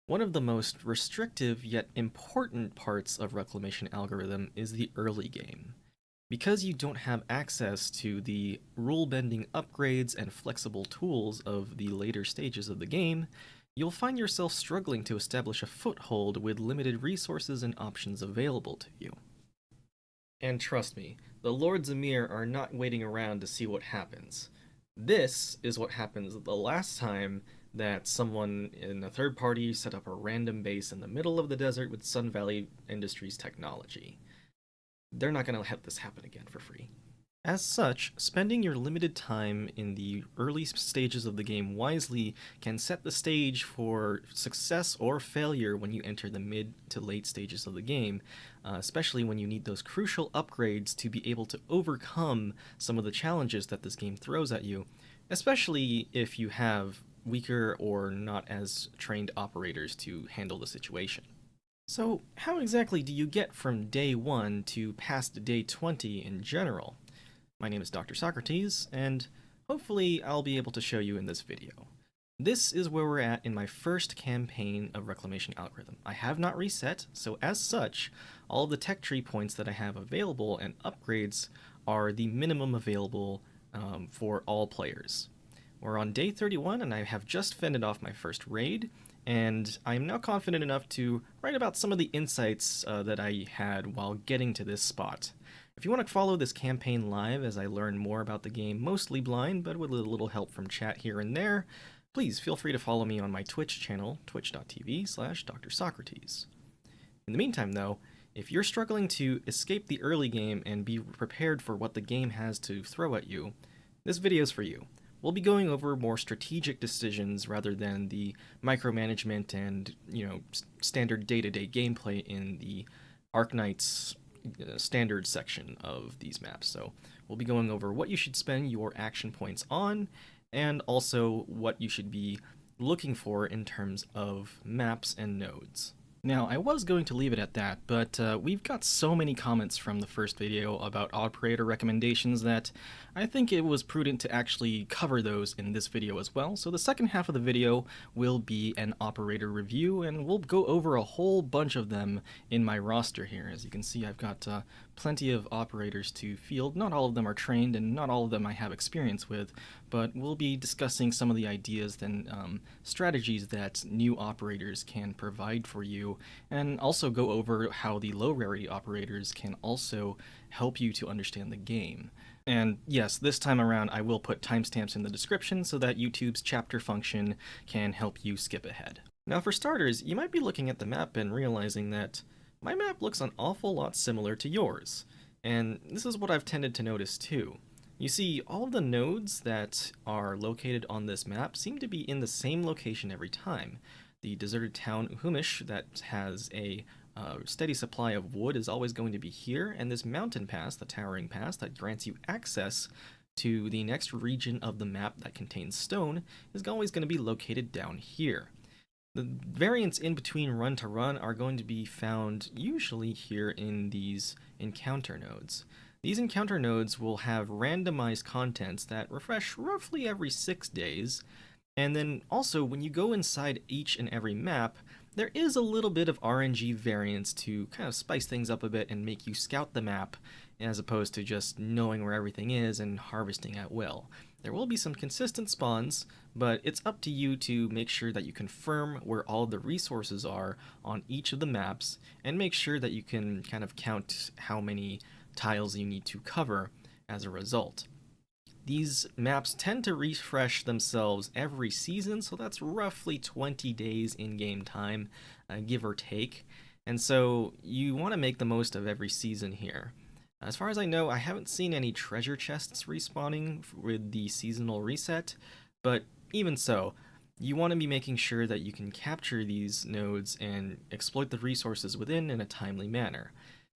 One of the most restrictive yet important parts of Reclamation algorithm is the early game. Because you don't have access to the rule-bending upgrades and flexible tools of the later stages of the game, you'll find yourself struggling to establish a foothold with limited resources and options available to you. And trust me, the Lords of Mir are not waiting around to see what happens. This is what happens the last time that someone in a third party set up a random base in the middle of the desert with Sun Valley Industries technology. They're not going to let this happen again for free. As such, spending your limited time in the early stages of the game wisely can set the stage for success or failure when you enter the mid to late stages of the game, especially when you need those crucial upgrades to be able to overcome some of the challenges that this game throws at you, especially if you have weaker or not as trained operators to handle the situation. So, how exactly do you get from day 1 to past day 20 in general? My name is Dr. Socrates, and hopefully I'll be able to show you in this video. This is where we're at in my first campaign of Reclamation algorithm. I have not reset, so as such, all of the tech tree points that I have available and upgrades are the minimum available for all players. We're on day 31, and I have just fended off my first raid, and I am now confident enough to write about some of the insights that I had while getting to this spot. If you want to follow this campaign live as I learn more about the game, mostly blind, but with a little help from chat here and there, please feel free to follow me on my Twitch channel, twitch.tv/DrSocrates. In the meantime, though, if you're struggling to escape the early game and be prepared for what the game has to throw at you, this video's for you. We'll be going over more strategic decisions rather than the micromanagement and, standard day-to-day gameplay in the Arknights standard section of these maps. So we'll be going over what you should spend your action points on, and also what you should be looking for in terms of maps and nodes. Now, I was going to leave it at that, but we've got so many comments from the first video about operator recommendations that I think it was prudent to actually cover those in this video as well. So the second half of the video will be an operator review, and we'll go over a whole bunch of them in my roster here. As you can see, I've got plenty of operators to field. Not all of them are trained, and not all of them I have experience with, but we'll be discussing some of the ideas and strategies that new operators can provide for you, and also go over how the low rarity operators can also help you to understand the game. And yes, this time around I will put timestamps in the description so that YouTube's chapter function can help you skip ahead. Now for starters, you might be looking at the map and realizing that my map looks an awful lot similar to yours, and this is what I've tended to notice too. You see, all of the nodes that are located on this map seem to be in the same location every time. The deserted town Humus that has a steady supply of wood is always going to be here, and this mountain pass, the towering pass that grants you access to the next region of the map that contains stone, is always going to be located down here. The variants in between run to run are going to be found usually here in these encounter nodes. These encounter nodes will have randomized contents that refresh roughly every 6 days, and then also when you go inside each and every map, there is a little bit of RNG variance to kind of spice things up a bit and make you scout the map as opposed to just knowing where everything is and harvesting at will. There will be some consistent spawns, but it's up to you to make sure that you confirm where all the resources are on each of the maps and make sure that you can kind of count how many tiles you need to cover as a result. These maps tend to refresh themselves every season, so that's roughly 20 days in-game time, give or take. And so you want to make the most of every season here. As far as I know, I haven't seen any treasure chests respawning with the seasonal reset, but even so, you want to be making sure that you can capture these nodes and exploit the resources within in a timely manner.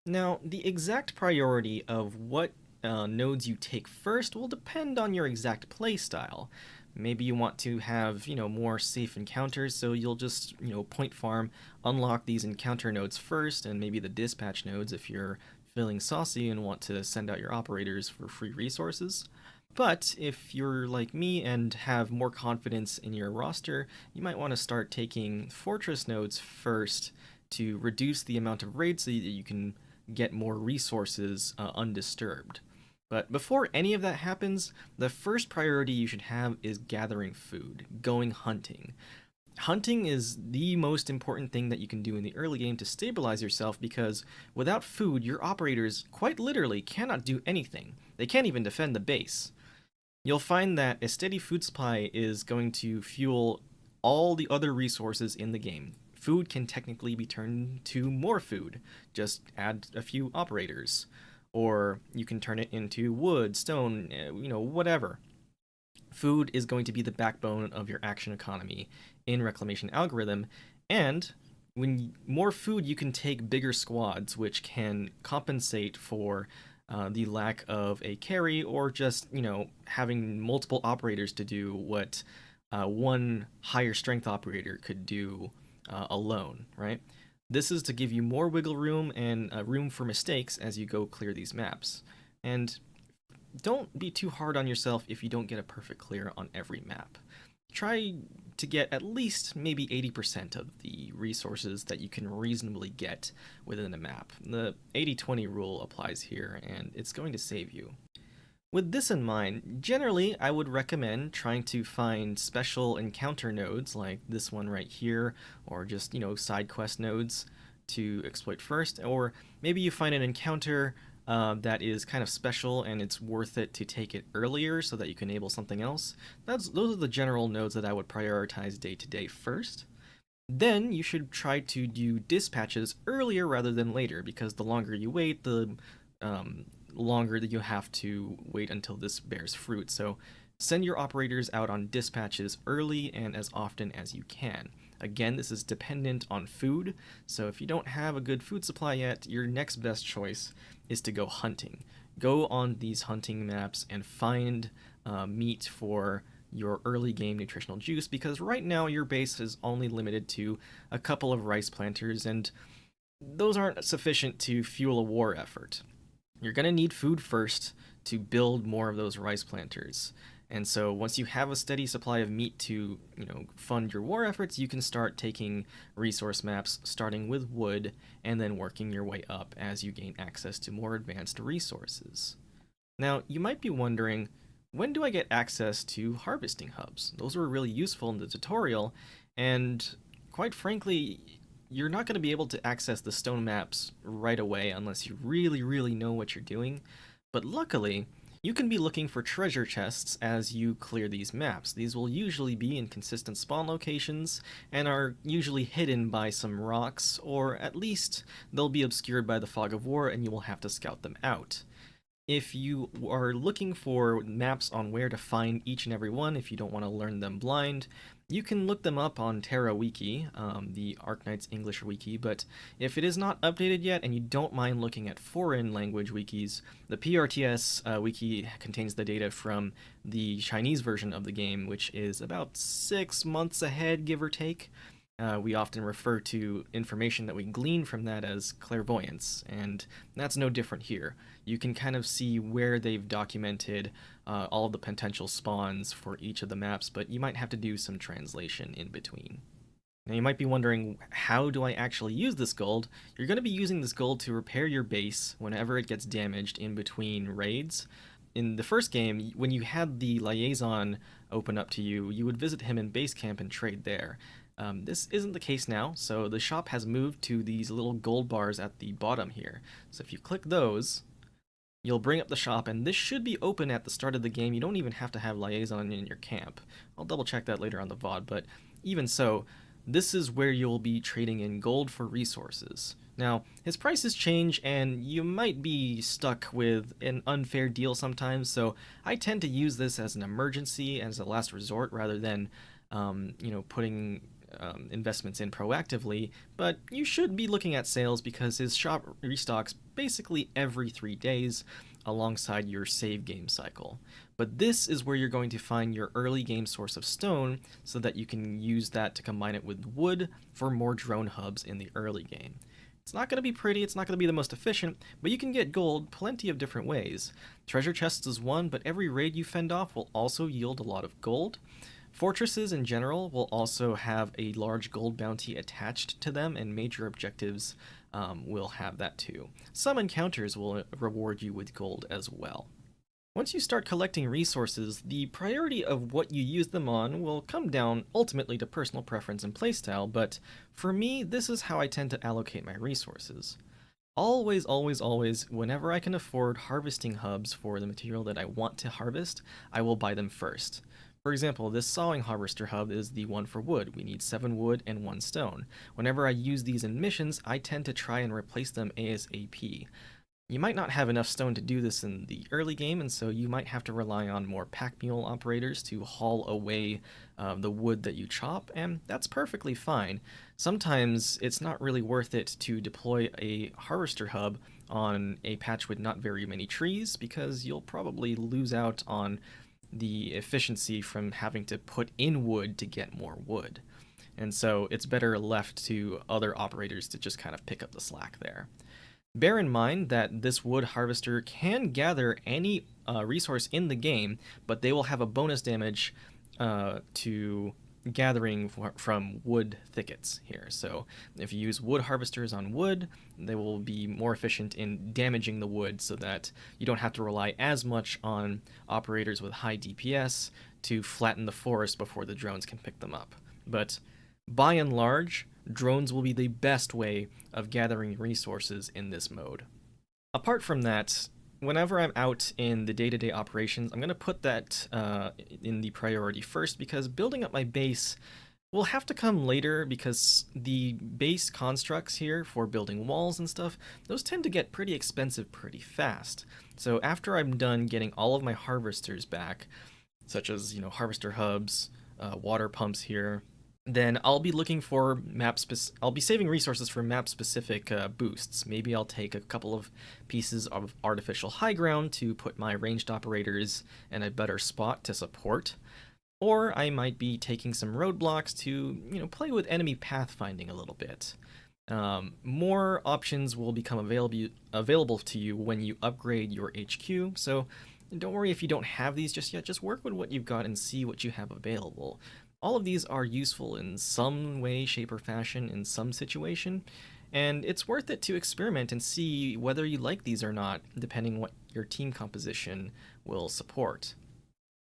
Now, the exact priority of what nodes you take first will depend on your exact playstyle. Maybe you want to have, more safe encounters, so you'll just, point farm, unlock these encounter nodes first, and maybe the dispatch nodes if you're feeling saucy and want to send out your operators for free resources. But if you're like me and have more confidence in your roster, you might want to start taking fortress nodes first to reduce the amount of raids so that you can get more resources undisturbed. But before any of that happens, the first priority you should have is gathering food, going hunting. Hunting is the most important thing that you can do in the early game to stabilize yourself, because without food, your operators quite literally cannot do anything. They can't even defend the base. You'll find that a steady food supply is going to fuel all the other resources in the game. Food can technically be turned to more food. Just add a few operators. Or you can turn it into wood, stone, whatever. Food is going to be the backbone of your action economy in Reclamation algorithm, and when more food, you can take bigger squads, which can compensate for the lack of a carry, or just having multiple operators to do what one higher strength operator could do alone, right? This is to give you more wiggle room and room for mistakes as you go clear these maps. And don't be too hard on yourself if you don't get a perfect clear on every map. Try to get at least maybe 80% of the resources that you can reasonably get within a map. The 80-20 rule applies here, and it's going to save you. With this in mind, generally I would recommend trying to find special encounter nodes like this one right here, or just, side quest nodes to exploit first, or maybe you find an encounter that is kind of special and it's worth it to take it earlier so that you can enable something else. Those are the general nodes that I would prioritize day to day first. Then you should try to do dispatches earlier rather than later, because the longer you wait, the longer that you have to wait until this bears fruit. So send your operators out on dispatches early and as often as you can. Again, this is dependent on food, so if you don't have a good food supply yet, your next best choice is to go hunting. Go on these hunting maps and find meat for your early game nutritional juice, because right now your base is only limited to a couple of rice planters, and those aren't sufficient to fuel a war effort. You're going to need food first to build more of those rice planters. And so once you have a steady supply of meat to, fund your war efforts, you can start taking resource maps, starting with wood, and then working your way up as you gain access to more advanced resources. Now, you might be wondering, when do I get access to harvesting hubs? Those were really useful in the tutorial, and quite frankly, you're not going to be able to access the stone maps right away unless you really, really know what you're doing. But luckily, you can be looking for treasure chests as you clear these maps. These will usually be in consistent spawn locations and are usually hidden by some rocks, or at least they'll be obscured by the fog of war and you will have to scout them out. If you are looking for maps on where to find each and every one, if you don't want to learn them blind, you can look them up on Terra Wiki, the Arknights English wiki, but if it is not updated yet and you don't mind looking at foreign language wikis, the PRTS wiki contains the data from the Chinese version of the game, which is about 6 months ahead, give or take. We often refer to information that we glean from that as clairvoyance, and that's no different here. You can kind of see where they've documented all of the potential spawns for each of the maps, but you might have to do some translation in between. Now you might be wondering, how do I actually use this gold? You're going to be using this gold to repair your base whenever it gets damaged in between raids. In the first game, when you had the liaison open up to you, you would visit him in base camp and trade there. This isn't the case now, so the shop has moved to these little gold bars at the bottom here. So if you click those, you'll bring up the shop, and this should be open at the start of the game. You don't even have to have liaison in your camp. I'll double check that later on the VOD, but even so, this is where you'll be trading in gold for resources. Now, his prices change, and you might be stuck with an unfair deal sometimes, so I tend to use this as an emergency, as a last resort, rather than, putting investments in proactively, but you should be looking at sales because his shop restocks basically every 3 days alongside your save game cycle. But this is where you're going to find your early game source of stone so that you can use that to combine it with wood for more drone hubs in the early game. It's not going to be pretty, it's not going to be the most efficient, but you can get gold plenty of different ways. Treasure chests is one, but every raid you fend off will also yield a lot of gold. Fortresses in general will also have a large gold bounty attached to them, and major objectives will have that too. Some encounters will reward you with gold as well. Once you start collecting resources, the priority of what you use them on will come down ultimately to personal preference and playstyle, but for me, this is how I tend to allocate my resources. Always, always, always, whenever I can afford harvesting hubs for the material that I want to harvest, I will buy them first. For example, this sawing harvester hub is the one for wood. We need 7 wood and 1 stone. Whenever I use these in missions, I tend to try and replace them ASAP. You might not have enough stone to do this in the early game, and so you might have to rely on more pack mule operators to haul away the wood that you chop, and that's perfectly fine. Sometimes it's not really worth it to deploy a harvester hub on a patch with not very many trees, because you'll probably lose out on the efficiency from having to put in wood to get more wood. And so it's better left to other operators to just kind of pick up the slack there. Bear in mind that this wood harvester can gather any resource in the game, but they will have a bonus damage to gathering from wood thickets here. So if you use wood harvesters on wood, they will be more efficient in damaging the wood so that you don't have to rely as much on operators with high DPS to flatten the forest before the drones can pick them up. But by and large, drones will be the best way of gathering resources in this mode. Apart from that, whenever I'm out in the day-to-day operations, I'm going to put that in the priority first, because building up my base will have to come later, because the base constructs here for building walls and stuff, those tend to get pretty expensive pretty fast. So after I'm done getting all of my harvesters back, such as, harvester hubs, water pumps here, then I'll be looking for I'll be saving resources for map-specific boosts. Maybe I'll take a couple of pieces of artificial high ground to put my ranged operators in a better spot to support. Or I might be taking some roadblocks to, play with enemy pathfinding a little bit. More options will become available to you when you upgrade your HQ, so don't worry if you don't have these just yet. Just work with what you've got and see what you have available. All of these are useful in some way, shape, or fashion in some situation, and it's worth it to experiment and see whether you like these or not, depending what your team composition will support.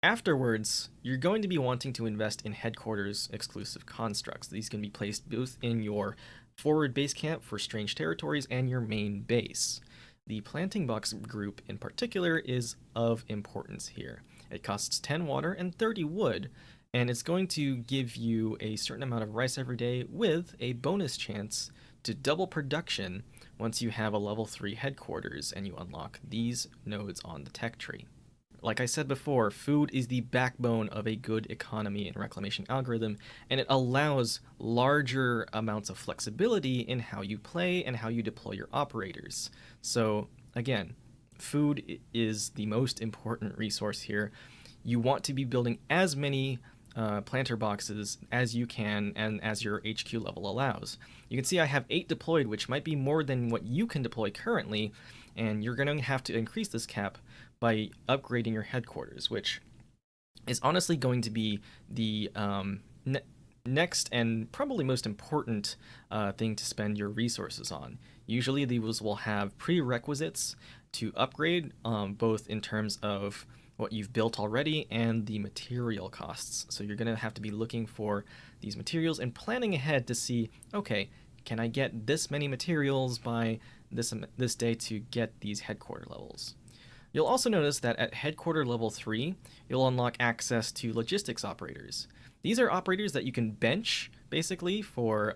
Afterwards, you're going to be wanting to invest in headquarters exclusive constructs. These can be placed both in your forward base camp for strange territories and your main base. The planting box group in particular is of importance here. It costs 10 water and 30 wood, and it's going to give you a certain amount of rice every day with a bonus chance to double production once you have a level 3 headquarters and you unlock these nodes on the tech tree. Like I said before, food is the backbone of a good economy and reclamation algorithm, and it allows larger amounts of flexibility in how you play and how you deploy your operators. So again, food is the most important resource here. You want to be building as many planter boxes as you can and as your HQ level allows. You can see I have 8 deployed, which might be more than what you can deploy currently, and you're going to have to increase this cap by upgrading your headquarters, which is honestly going to be the next and probably most important thing to spend your resources on. Usually these will have prerequisites to upgrade, both in terms of what you've built already and the material costs. So you're going to have to be looking for these materials and planning ahead to see, okay, can I get this many materials by this day to get these headquarter levels? You'll also notice that at headquarter level 3, you'll unlock access to logistics operators. These are operators that you can bench, basically, for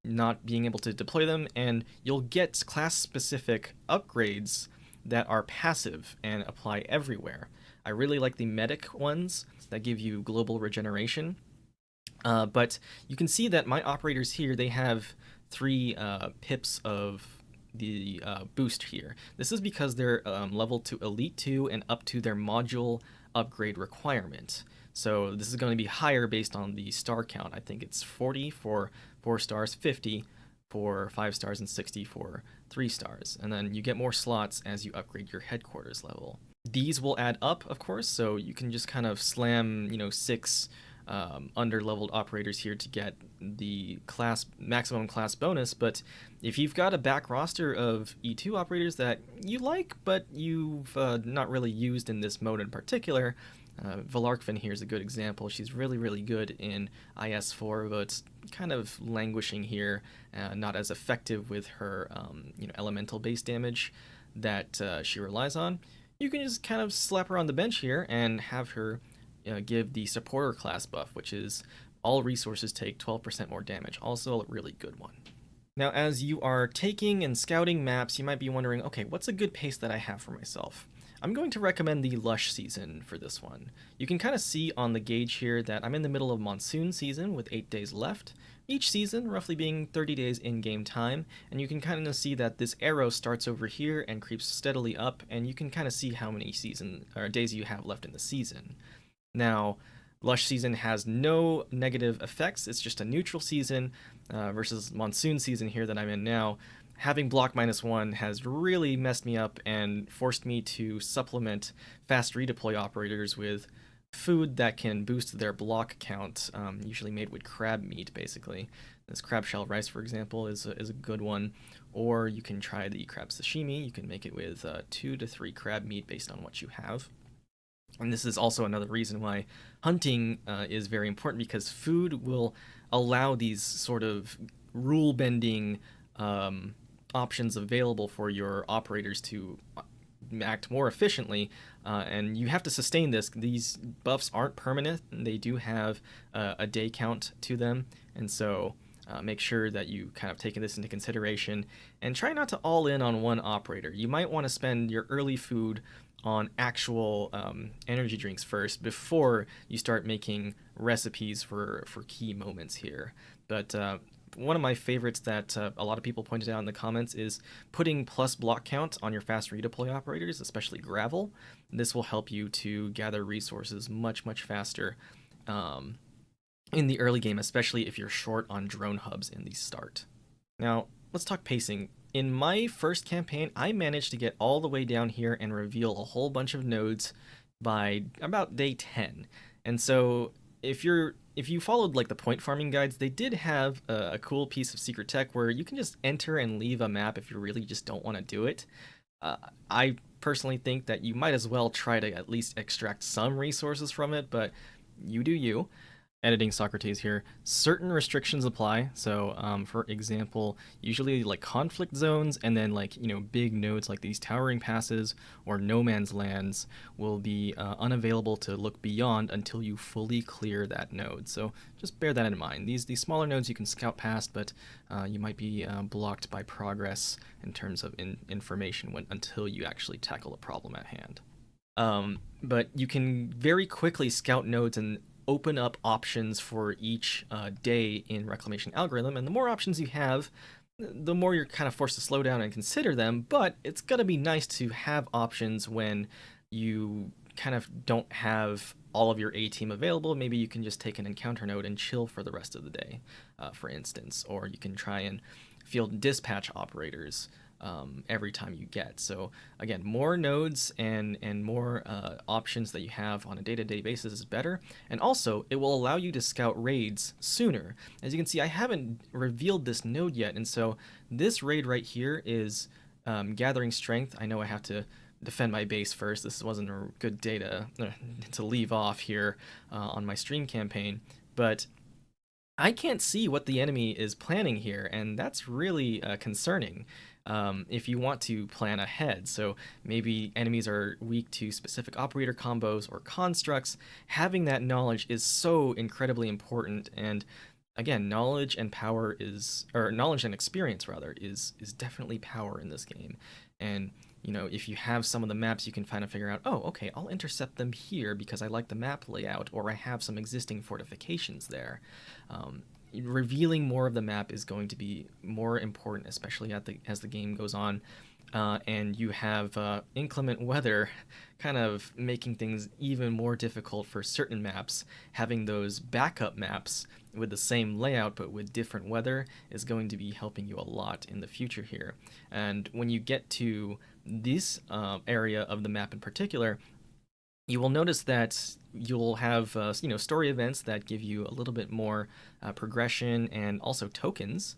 not being able to deploy them, and you'll get class-specific upgrades that are passive and apply everywhere. I really like the medic ones that give you global regeneration, but you can see that my operators here, they have 3 pips of the boost here. This is because they're leveled to Elite 2 and up to their module upgrade requirement. So this is going to be higher based on the star count. I think it's 40 for 4 stars, 50 for 5 stars and 60 for 3 stars. And then you get more slots as you upgrade your headquarters level. These will add up, of course, so you can just kind of slam, 6 under-leveled operators here to get the maximum class bonus. But if you've got a back roster of E2 operators that you like, but you've not really used in this mode in particular, Valarkvin here is a good example. She's really, really good in IS4, but kind of languishing here, not as effective with her elemental base damage that she relies on. You can just kind of slap her on the bench here and have her give the supporter class buff, which is all resources take 12% more damage. Also a really good one. Now, as you are taking and scouting maps, you might be wondering, okay, what's a good pace that I have for myself? I'm going to recommend the Lush season for this one. You can kind of see on the gauge here that I'm in the middle of monsoon season with 8 days left, each season roughly being 30 days in-game time, and you can kind of see that this arrow starts over here and creeps steadily up, and you can kind of see how many days you have left in the season. Now, Lush season has no negative effects, it's just a neutral season versus monsoon season here that I'm in now. Having block -1 has really messed me up and forced me to supplement fast redeploy operators with food that can boost their block count, usually made with crab meat, basically. This crab shell rice, for example, is a good one. Or you can try the crab sashimi. You can make it with 2 to 3 crab meat based on what you have. And this is also another reason why hunting is very important, because food will allow these sort of rule-bending options available for your operators to act more efficiently, and you have to sustain this. These buffs aren't permanent. They do have a day count to them, and so make sure that you kind of take this into consideration and try not to all in on one operator. You might want to spend your early food on actual energy drinks first before you start making recipes for key moments here. But one of my favorites that a lot of people pointed out in the comments is putting plus block count on your fast redeploy operators, especially gravel. This will help you to gather resources much, much faster in the early game, especially if you're short on drone hubs in the start. Now, let's talk pacing. In my first campaign, I managed to get all the way down here and reveal a whole bunch of nodes by about day 10. And so if you followed like the point farming guides, they did have a cool piece of secret tech where you can just enter and leave a map if you really just don't want to do it. I personally think that you might as well try to at least extract some resources from it, but you do you. Editing Socrates here. Certain restrictions apply. So, for example, usually like conflict zones and then like, big nodes like these towering passes or no man's lands will be unavailable to look beyond until you fully clear that node. So just bear that in mind. These smaller nodes you can scout past, but you might be blocked by progress in terms of information until you actually tackle the problem at hand. But you can very quickly scout nodes and open up options for each day in Reclamation algorithm, and the more options you have, the more you're kind of forced to slow down and consider them. But it's gonna be nice to have options when you kind of don't have all of your A team available. Maybe you can just take an encounter node and chill for the rest of the day, for instance, or you can try and field dispatch operators every time you get. So again, more nodes and more options that you have on a day-to-day basis is better, and also it will allow you to scout raids sooner. As you can see, I haven't revealed this node yet, and so this raid right here is gathering strength. I know I have to defend my base first. This wasn't a good day to leave off here on my stream campaign, but I can't see what the enemy is planning here, and that's really concerning. If you want to plan ahead. So maybe enemies are weak to specific operator combos or constructs. Having that knowledge is so incredibly important. And again, knowledge and experience rather is definitely power in this game. And if you have some of the maps, you can kind of figure out, oh, okay, I'll intercept them here because I like the map layout, or I have some existing fortifications there. Revealing more of the map is going to be more important, especially as the game goes on, and you have inclement weather kind of making things even more difficult for certain maps. Having those backup maps with the same layout but with different weather is going to be helping you a lot in the future here. And when you get to this area of the map in particular, you will notice that you'll have story events that give you a little bit more progression and also tokens.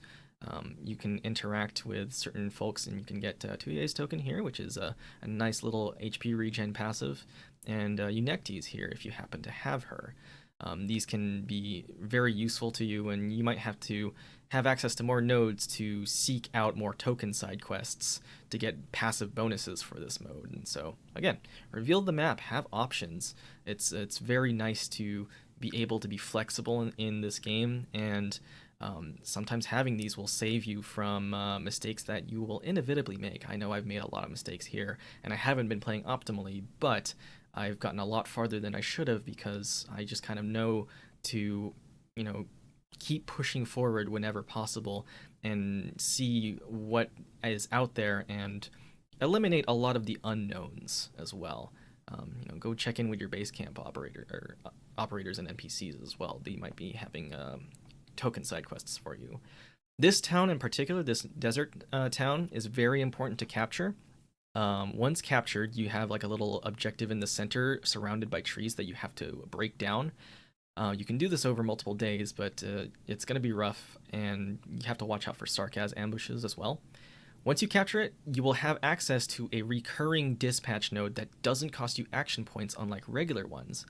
You can interact with certain folks and you can get Tuye's token here, which is a nice little HP regen passive, and Unectes here if you happen to have her. These can be very useful to you, and you might have to have access to more nodes to seek out more token side quests to get passive bonuses for this mode. And so, again, reveal the map, have options. It's very nice to be able to be flexible in this game, and sometimes having these will save you from mistakes that you will inevitably make. I know I've made a lot of mistakes here, and I haven't been playing optimally, but I've gotten a lot farther than I should have because I just kind of know to, keep pushing forward whenever possible and see what is out there and eliminate a lot of the unknowns as well. Go check in with your base camp operators and NPCs as well. They might be having token side quests for you. This town in particular, this desert town, is very important to capture. Once captured, you have like a little objective in the center surrounded by trees that you have to break down. You can do this over multiple days, but it's going to be rough, and you have to watch out for sarcasm ambushes as well. Once you capture it, you will have access to a recurring dispatch node that doesn't cost you action points unlike regular ones.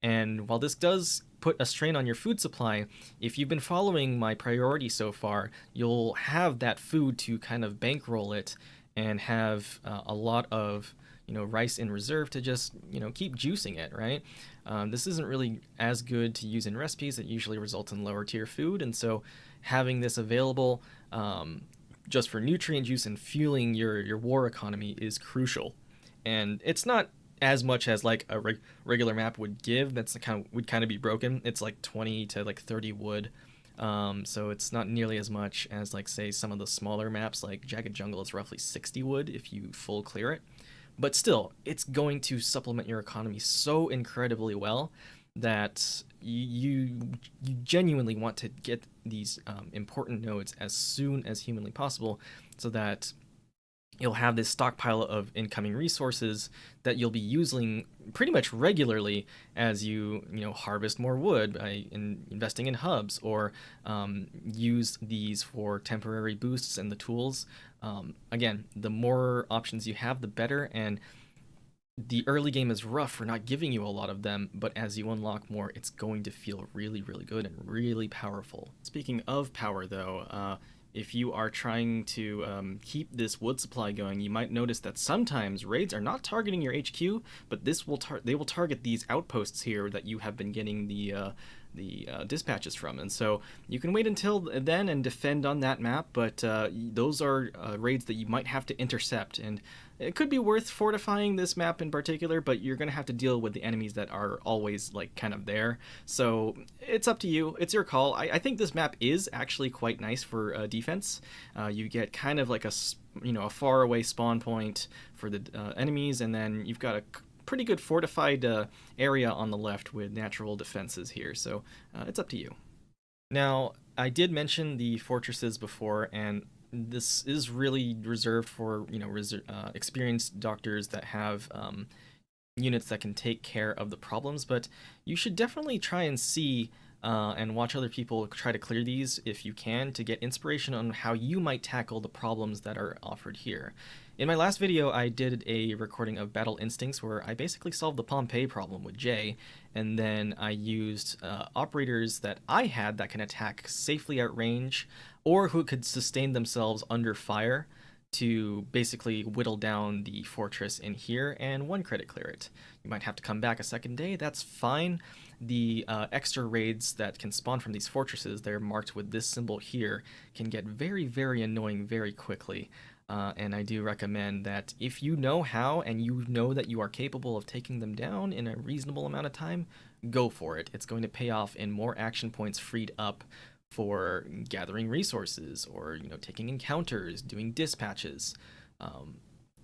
And while this does put a strain on your food supply, if you've been following my priority so far, you'll have that food to kind of bankroll it and have a lot of rice in reserve to just keep juicing it, right? This isn't really as good to use in recipes. It usually results in lower tier food, and so having this available just for nutrient juice and fueling your war economy is crucial. And it's not as much as like a regular map would give. That's would kind of be broken. It's like 20 to like 30 wood. So it's not nearly as much as like say some of the smaller maps like Jagged Jungle is roughly 60 wood if you full clear it. But still, it's going to supplement your economy so incredibly well that you genuinely want to get these important nodes as soon as humanly possible so that you'll have this stockpile of incoming resources that you'll be using pretty much regularly as you harvest more wood by investing in hubs or use these for temporary boosts and the tools. Again, the more options you have, the better, and the early game is rough for not giving you a lot of them, but as you unlock more, it's going to feel really, really good and really powerful. Speaking of power, though, if you are trying to keep this wood supply going, you might notice that sometimes raids are not targeting your HQ, but they will target these outposts here that you have been getting the dispatches from. And so you can wait until then and defend on that map, but those are raids that you might have to intercept, and it could be worth fortifying this map in particular, but you're going to have to deal with the enemies that are always like kind of there. So it's up to you. It's your call. I think this map is actually quite nice for defense. You get kind of like a far away spawn point for the enemies, and then you've got a pretty good fortified area on the left with natural defenses here, so it's up to you. Now, I did mention the fortresses before, and this is really reserved for experienced doctors that have units that can take care of the problems, but you should definitely try and see and watch other people try to clear these if you can, to get inspiration on how you might tackle the problems that are offered here. In my last video, I did a recording of Battle Instincts where I basically solved the Pompeii problem with Jaye, and then I used operators that I had that can attack safely at range or who could sustain themselves under fire to basically whittle down the fortress in here and one credit clear it. You might have to come back a second day, that's fine. The extra raids that can spawn from these fortresses, they're marked with this symbol here, can get very, very annoying very quickly. And I do recommend that if you know how and you know that you are capable of taking them down in a reasonable amount of time, go for it. It's going to pay off in more action points freed up for gathering resources or taking encounters, doing dispatches.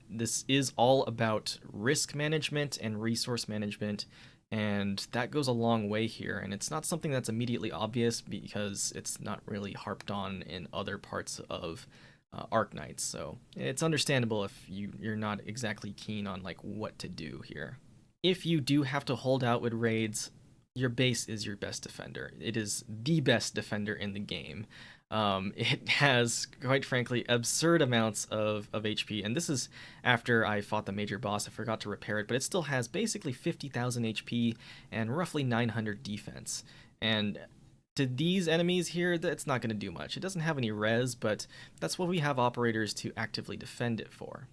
This is all about risk management and resource management, And that goes a long way here, and it's not something that's immediately obvious because it's not really harped on in other parts of Arknights, so it's understandable if you're not exactly keen on like what to do here. If you do have to hold out with raids, your base is your best defender. It is the best defender in the game. It has, quite frankly, absurd amounts of HP, and this is after I fought the major boss. I forgot to repair it, but it still has basically 50,000 HP and roughly 900 defense. And to these enemies here, that's not going to do much. It doesn't have any res, but that's what we have operators to actively defend it for.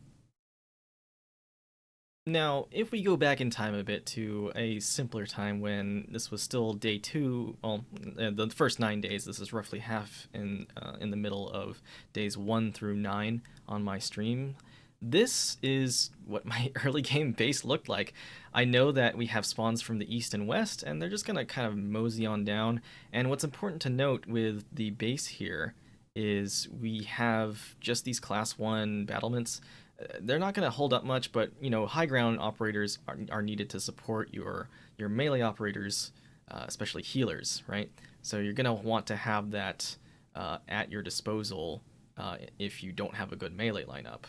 Now, if we go back in time a bit to a simpler time when this was still day 2, well, the first 9 days, this is roughly half in the middle of days 1 through 9 on my stream. This is what my early game base looked like. I know that we have spawns from the east and west, and they're just going to kind of mosey on down. And what's important to note with the base here is we have just these class 1 battlements. They're not going to hold up much, but you know, high ground operators are needed to support your melee operators, especially healers, right? So you're going to want to have that at your disposal if you don't have a good melee lineup.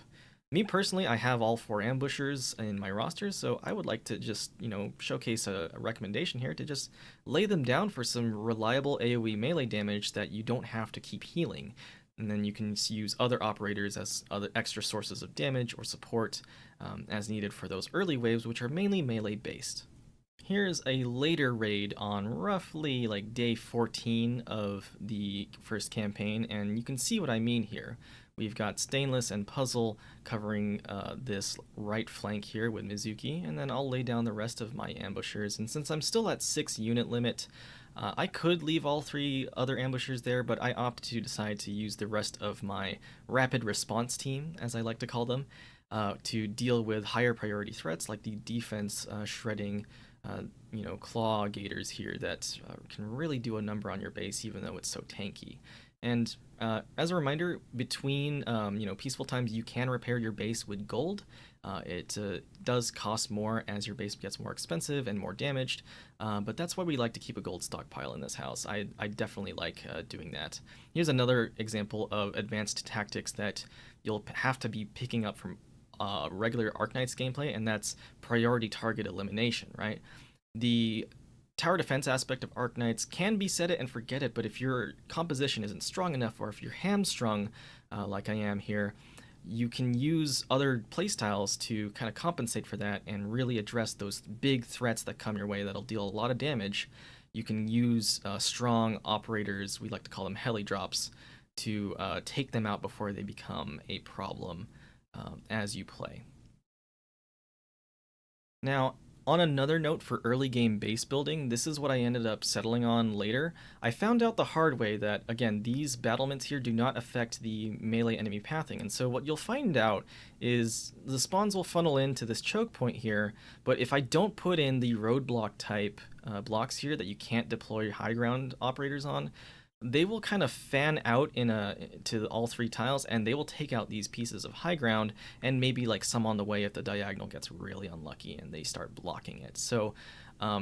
Me personally, I have all 4 ambushers in my roster, so I would like to just, you know, showcase a recommendation here to just lay them down for some reliable AoE melee damage that you don't have to keep healing. And then you can use other operators as other extra sources of damage or support as needed for those early waves, which are mainly melee based. Here's a later raid on roughly like day 14 of the first campaign, and you can see what I mean here. We've got Stainless and Puzzle covering this right flank here with Mizuki, and then I'll lay down the rest of my ambushers. And since I'm still at 6 unit limit, I could leave all 3 other ambushers there, but I opt to decide to use the rest of my rapid response team, as I like to call them, to deal with higher priority threats like the defense shredding, you know, claw gators here that can really do a number on your base, even though it's so tanky. And as a reminder, between you know, peaceful times, you can repair your base with gold. It does cost more as your base gets more expensive and more damaged, but that's why we like to keep a gold stockpile in this house. I definitely like doing that. Here's another example of advanced tactics that you'll have to be picking up from regular Arknights gameplay, and that's priority target elimination, right? The tower defense aspect of Arknights can be set it and forget it, but if your composition isn't strong enough, or if you're hamstrung like I am here, you can use other playstyles to kind of compensate for that and really address those big threats that come your way that'll deal a lot of damage. You can use strong operators, we like to call them heli drops, to take them out before they become a problem as you play. Now, on another note for early game base building, this is what I ended up settling on later. I found out the hard way that, again, these battlements here do not affect the melee enemy pathing, and so what you'll find out is the spawns will funnel into this choke point here, but if I don't put in the roadblock type blocks here that you can't deploy high ground operators on, they will kind of fan out to all 3 tiles, and they will take out these pieces of high ground, and maybe like some on the way if the diagonal gets really unlucky and they start blocking it. So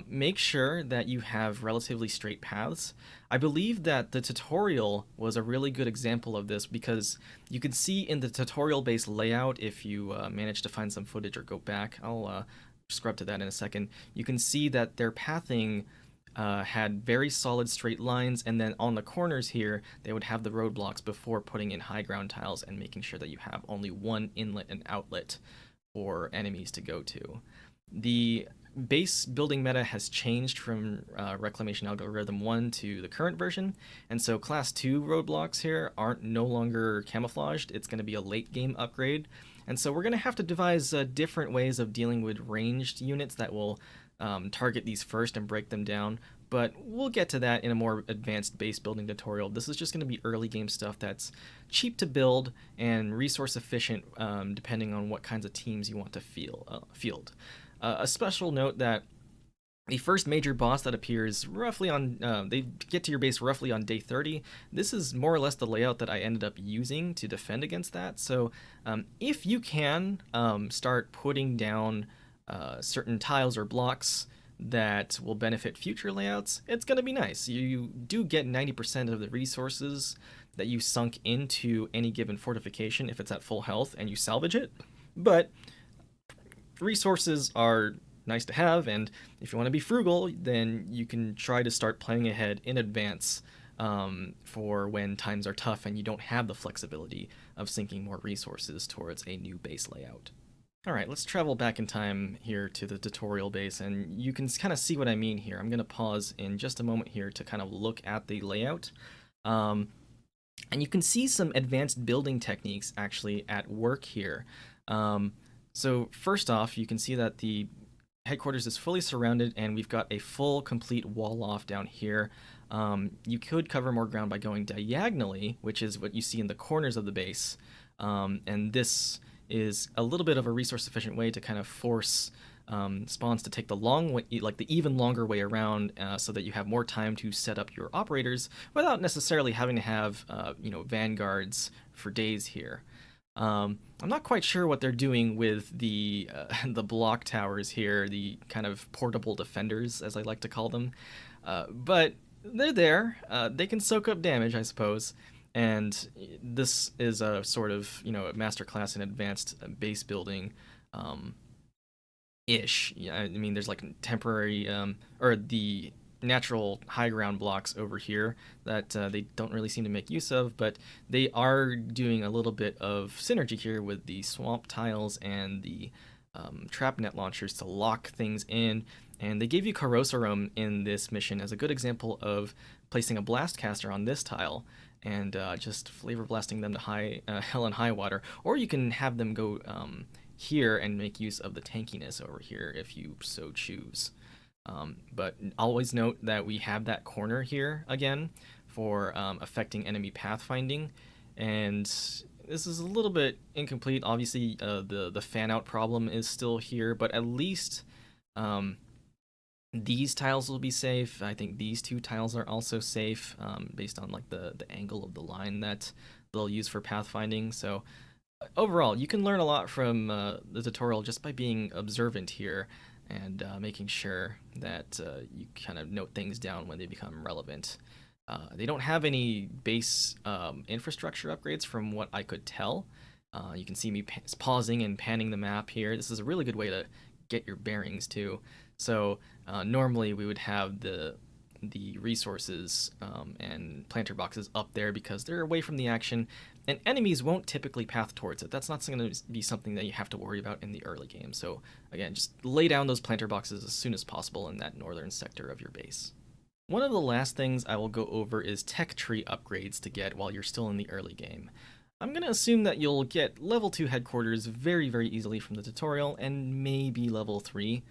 make sure that you have relatively straight paths. I believe that the tutorial was a really good example of this, because you can see in the tutorial-based layout, if you manage to find some footage or go back, I'll scrub to that in a second, you can see that their pathing had very solid straight lines, and then on the corners here they would have the roadblocks before putting in high ground tiles and making sure that you have only one inlet and outlet for enemies to go to. The base building meta has changed from Reclamation Algorithm 1 to the current version, and so class 2 roadblocks here aren't no longer camouflaged. It's going to be a late game upgrade, and so we're going to have to devise different ways of dealing with ranged units that will target these first and break them down, but we'll get to that in a more advanced base building tutorial. This is just going to be early game stuff that's cheap to build and resource efficient, depending on what kinds of teams you want to field. A special note that the first major boss that appears roughly on, they get to your base roughly on day 30. This is more or less the layout that I ended up using to defend against that. So if you can start putting down certain tiles or blocks that will benefit future layouts, it's going to be nice. You do get 90% of the resources that you sunk into any given fortification if it's at full health and you salvage it. But resources are nice to have, and if you want to be frugal, then you can try to start planning ahead in advance for when times are tough and you don't have the flexibility of sinking more resources towards a new base layout. Alright, let's travel back in time here to the tutorial base, and you can kind of see what I mean here. I'm going to pause in just a moment here to kind of look at the layout. And you can see some advanced building techniques actually at work here. So first off, you can see that the headquarters is fully surrounded and we've got a full complete wall off down here. You could cover more ground by going diagonally, which is what you see in the corners of the base. And this is a little bit of a resource efficient way to kind of force spawns to take the long way, like the even longer way around, so that you have more time to set up your operators without necessarily having to have vanguards for days here. I'm not quite sure what they're doing with the block towers here, the kind of portable defenders, as I like to call them, but they're there. They can soak up damage, I suppose. And this is a sort of, a masterclass in advanced base building ish. Yeah, I mean, there's like temporary or the natural high ground blocks over here that they don't really seem to make use of, but they are doing a little bit of synergy here with the swamp tiles and the trap net launchers to lock things in. And they gave you Corrosorome in this mission as a good example of placing a blast caster on this tile and just flavor blasting them to hell and high water, or you can have them go here and make use of the tankiness over here if you so choose. But always note that we have that corner here again for affecting enemy pathfinding, and this is a little bit incomplete. Obviously, the fan out problem is still here, but at least these tiles will be safe. I think these two tiles are also safe based on like the angle of the line that they'll use for pathfinding. So overall, you can learn a lot from the tutorial just by being observant here and making sure that you kind of note things down when they become relevant. They don't have any base infrastructure upgrades from what I could tell. You can see me pausing and panning the map here. This is a really good way to get your bearings too. So normally we would have the resources and planter boxes up there because they're away from the action, and enemies won't typically path towards it. That's not going to be something that you have to worry about in the early game. So again, just lay down those planter boxes as soon as possible in that northern sector of your base. One of the last things I will go over is tech tree upgrades to get while you're still in the early game. I'm going to assume that you'll get level 2 headquarters very, very easily from the tutorial, and maybe level 3.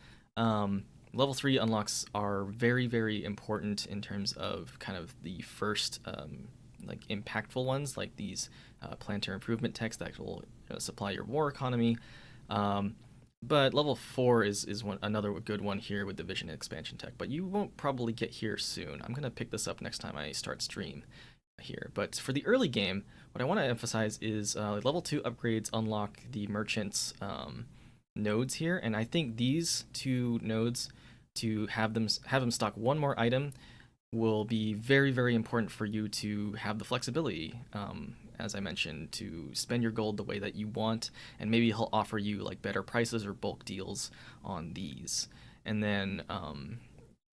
Level 3 unlocks are very, very important in terms of kind of the first like impactful ones, like these planter improvement techs that will supply your war economy. But level 4 is another good one here with the vision expansion tech, but you won't probably get here soon. I'm going to pick this up next time I start stream here. But for the early game, what I want to emphasize is level 2 upgrades unlock the merchant's nodes here, and I think these two nodes, to have them stock one more item, will be very, very important for you to have the flexibility, as I mentioned, to spend your gold the way that you want, and maybe he'll offer you like better prices or bulk deals on these. And then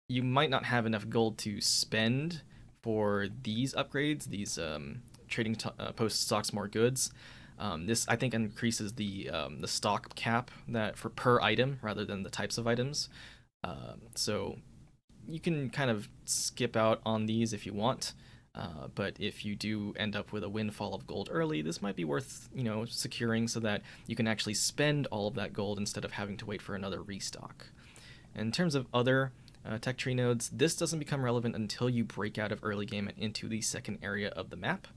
you might not have enough gold to spend for these upgrades, these trading post stocks more goods. This, I think, increases the stock cap that for per item rather than the types of items. So you can kind of skip out on these if you want, but if you do end up with a windfall of gold early, this might be worth securing so that you can actually spend all of that gold instead of having to wait for another restock. In terms of other tech tree nodes, this doesn't become relevant until you break out of early game and into the second area of the map.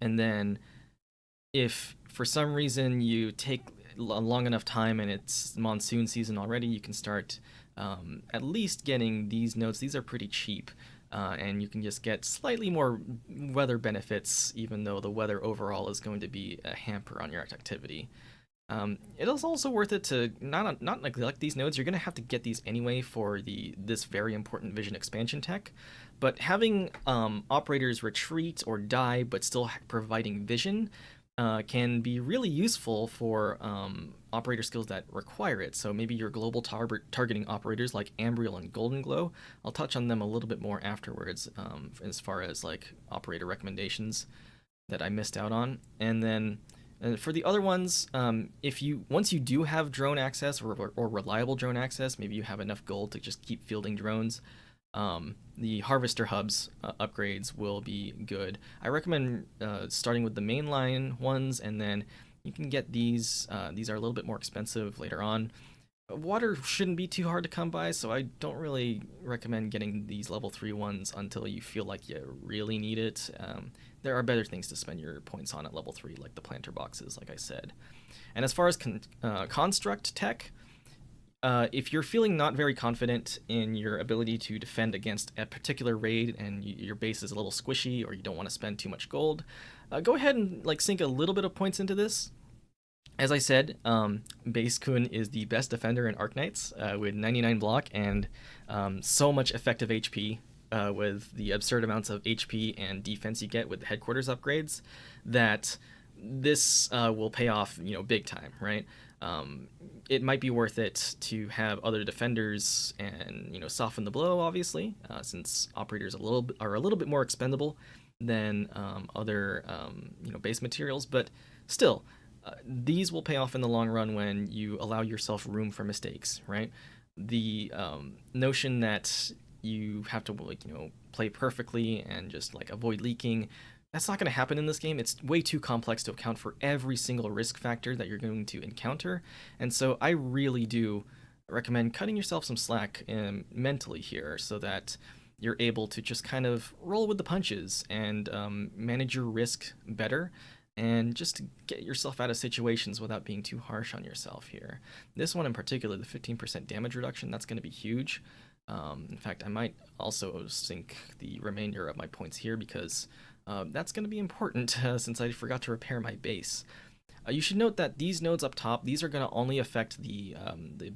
And then if for some reason you take a long enough time and it's monsoon season already, you can start at least getting these nodes. These are pretty cheap, and you can just get slightly more weather benefits, even though the weather overall is going to be a hamper on your activity. It is also worth it to not neglect these nodes. You're going to have to get these anyway for this very important vision expansion tech, but having operators retreat or die but still providing vision can be really useful for operator skills that require it. So maybe your global targeting operators like Ambriel and Goldenglow. I'll touch on them a little bit more afterwards, as far as like operator recommendations that I missed out on. And then for the other ones, once you do have drone access or reliable drone access, maybe you have enough gold to just keep fielding drones. The harvester hubs upgrades will be good. I recommend starting with the mainline ones, and then you can get these. These are a little bit more expensive later on. Water shouldn't be too hard to come by, so I don't really recommend getting these level 3 ones until you feel like you really need it. There are better things to spend your points on at level 3, like the planter boxes, like I said. And as far as construct tech, if you're feeling not very confident in your ability to defend against a particular raid and your base is a little squishy or you don't want to spend too much gold, go ahead and like sink a little bit of points into this. As I said, Base Kun is the best defender in Arknights with 99 block and so much effective HP with the absurd amounts of HP and defense you get with the headquarters upgrades that this will pay off, big time, right? It might be worth it to have other defenders and soften the blow, obviously, since operators are a little bit more expendable than other base materials, but still. These will pay off in the long run when you allow yourself room for mistakes, right? The notion that you have to play perfectly and just avoid leaking, that's not going to happen in this game. It's way too complex to account for every single risk factor that you're going to encounter, and so I really do recommend cutting yourself some slack mentally here so that you're able to just kind of roll with the punches and manage your risk better and just get yourself out of situations without being too harsh on yourself here. This one in particular, the 15% damage reduction, that's going to be huge. In fact, I might also sink the remainder of my points here because that's going to be important since I forgot to repair my base. You should note that these nodes up top, these are going to only affect the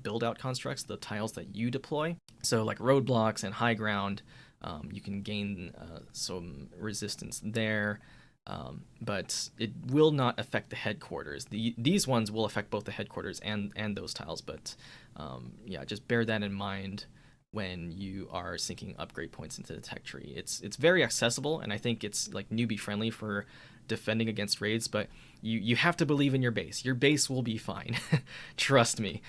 build-out constructs, the tiles that you deploy. So like roadblocks and high ground, you can gain some resistance there. But it will not affect the headquarters. These ones will affect both the headquarters and those tiles, but yeah, just bear that in mind when you are sinking upgrade points into the tech tree. It's very accessible, and I think it's like newbie friendly for defending against raids, but you have to believe in your base. Your base will be fine. Trust me.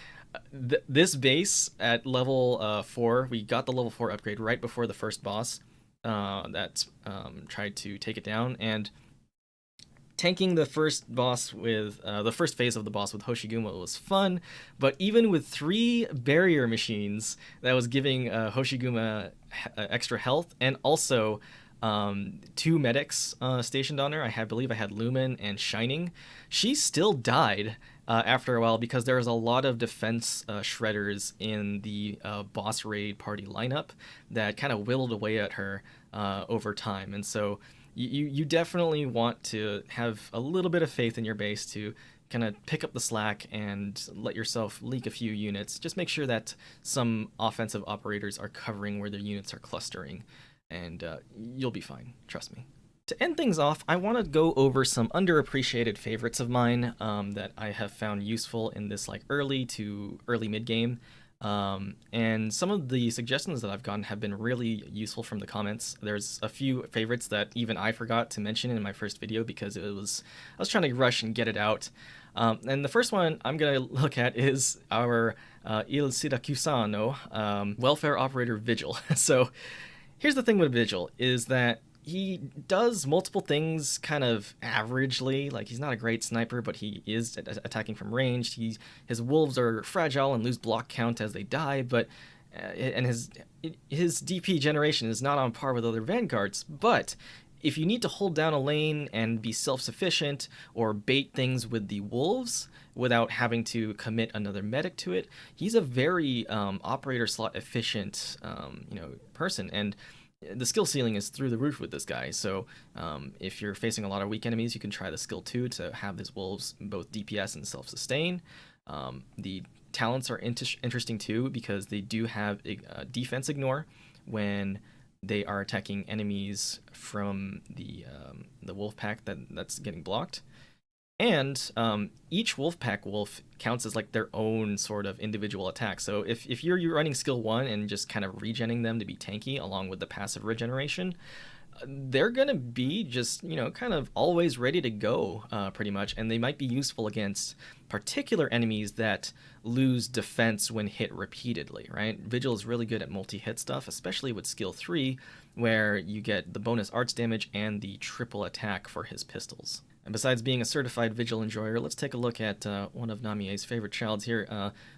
This base at level 4, we got the level 4 upgrade right before the first boss that tried to take it down, and tanking the first boss with the first phase of the boss with Hoshiguma was fun, but even with 3 barrier machines that was giving Hoshiguma extra health, and also 2 medics stationed on her, I believe I had Lumen and Shining, she still died after a while because there was a lot of defense shredders in the boss raid party lineup that kind of whittled away at her over time, and so you definitely want to have a little bit of faith in your base to kind of pick up the slack and let yourself leak a few units. Just make sure that some offensive operators are covering where their units are clustering, and you'll be fine, trust me. To end things off, I want to go over some underappreciated favorites of mine that I have found useful in this early to early mid game. And some of the suggestions that I've gotten have been really useful from the comments. There's a few favorites that even I forgot to mention in my first video because I was trying to rush and get it out. And the first one I'm going to look at is our Il Siracusano welfare operator Vigil. So here's the thing with Vigil is that he does multiple things kind of averagely. He's not a great sniper, but he is attacking from range. His wolves are fragile and lose block count as they die, but and his DP generation is not on par with other vanguards. But if you need to hold down a lane and be self-sufficient or bait things with the wolves without having to commit another medic to it, he's a very operator slot efficient person. And the skill ceiling is through the roof with this guy. So if you're facing a lot of weak enemies, you can try the skill 2 to have his wolves both DPS and self-sustain. The talents are interesting too because they do have a defense ignore when they are attacking enemies from the wolf pack that's getting blocked. And each Wolfpack wolf counts as like their own sort of individual attack. So if you're running skill 1 and just kind of regenning them to be tanky along with the passive regeneration, they're going to be just, kind of always ready to go, pretty much. And they might be useful against particular enemies that lose defense when hit repeatedly, right? Vigil is really good at multi-hit stuff, especially with skill 3, where you get the bonus arts damage and the triple attack for his pistols. And besides being a certified Vigil enjoyer, let's take a look at one of Namie's favorite childs here.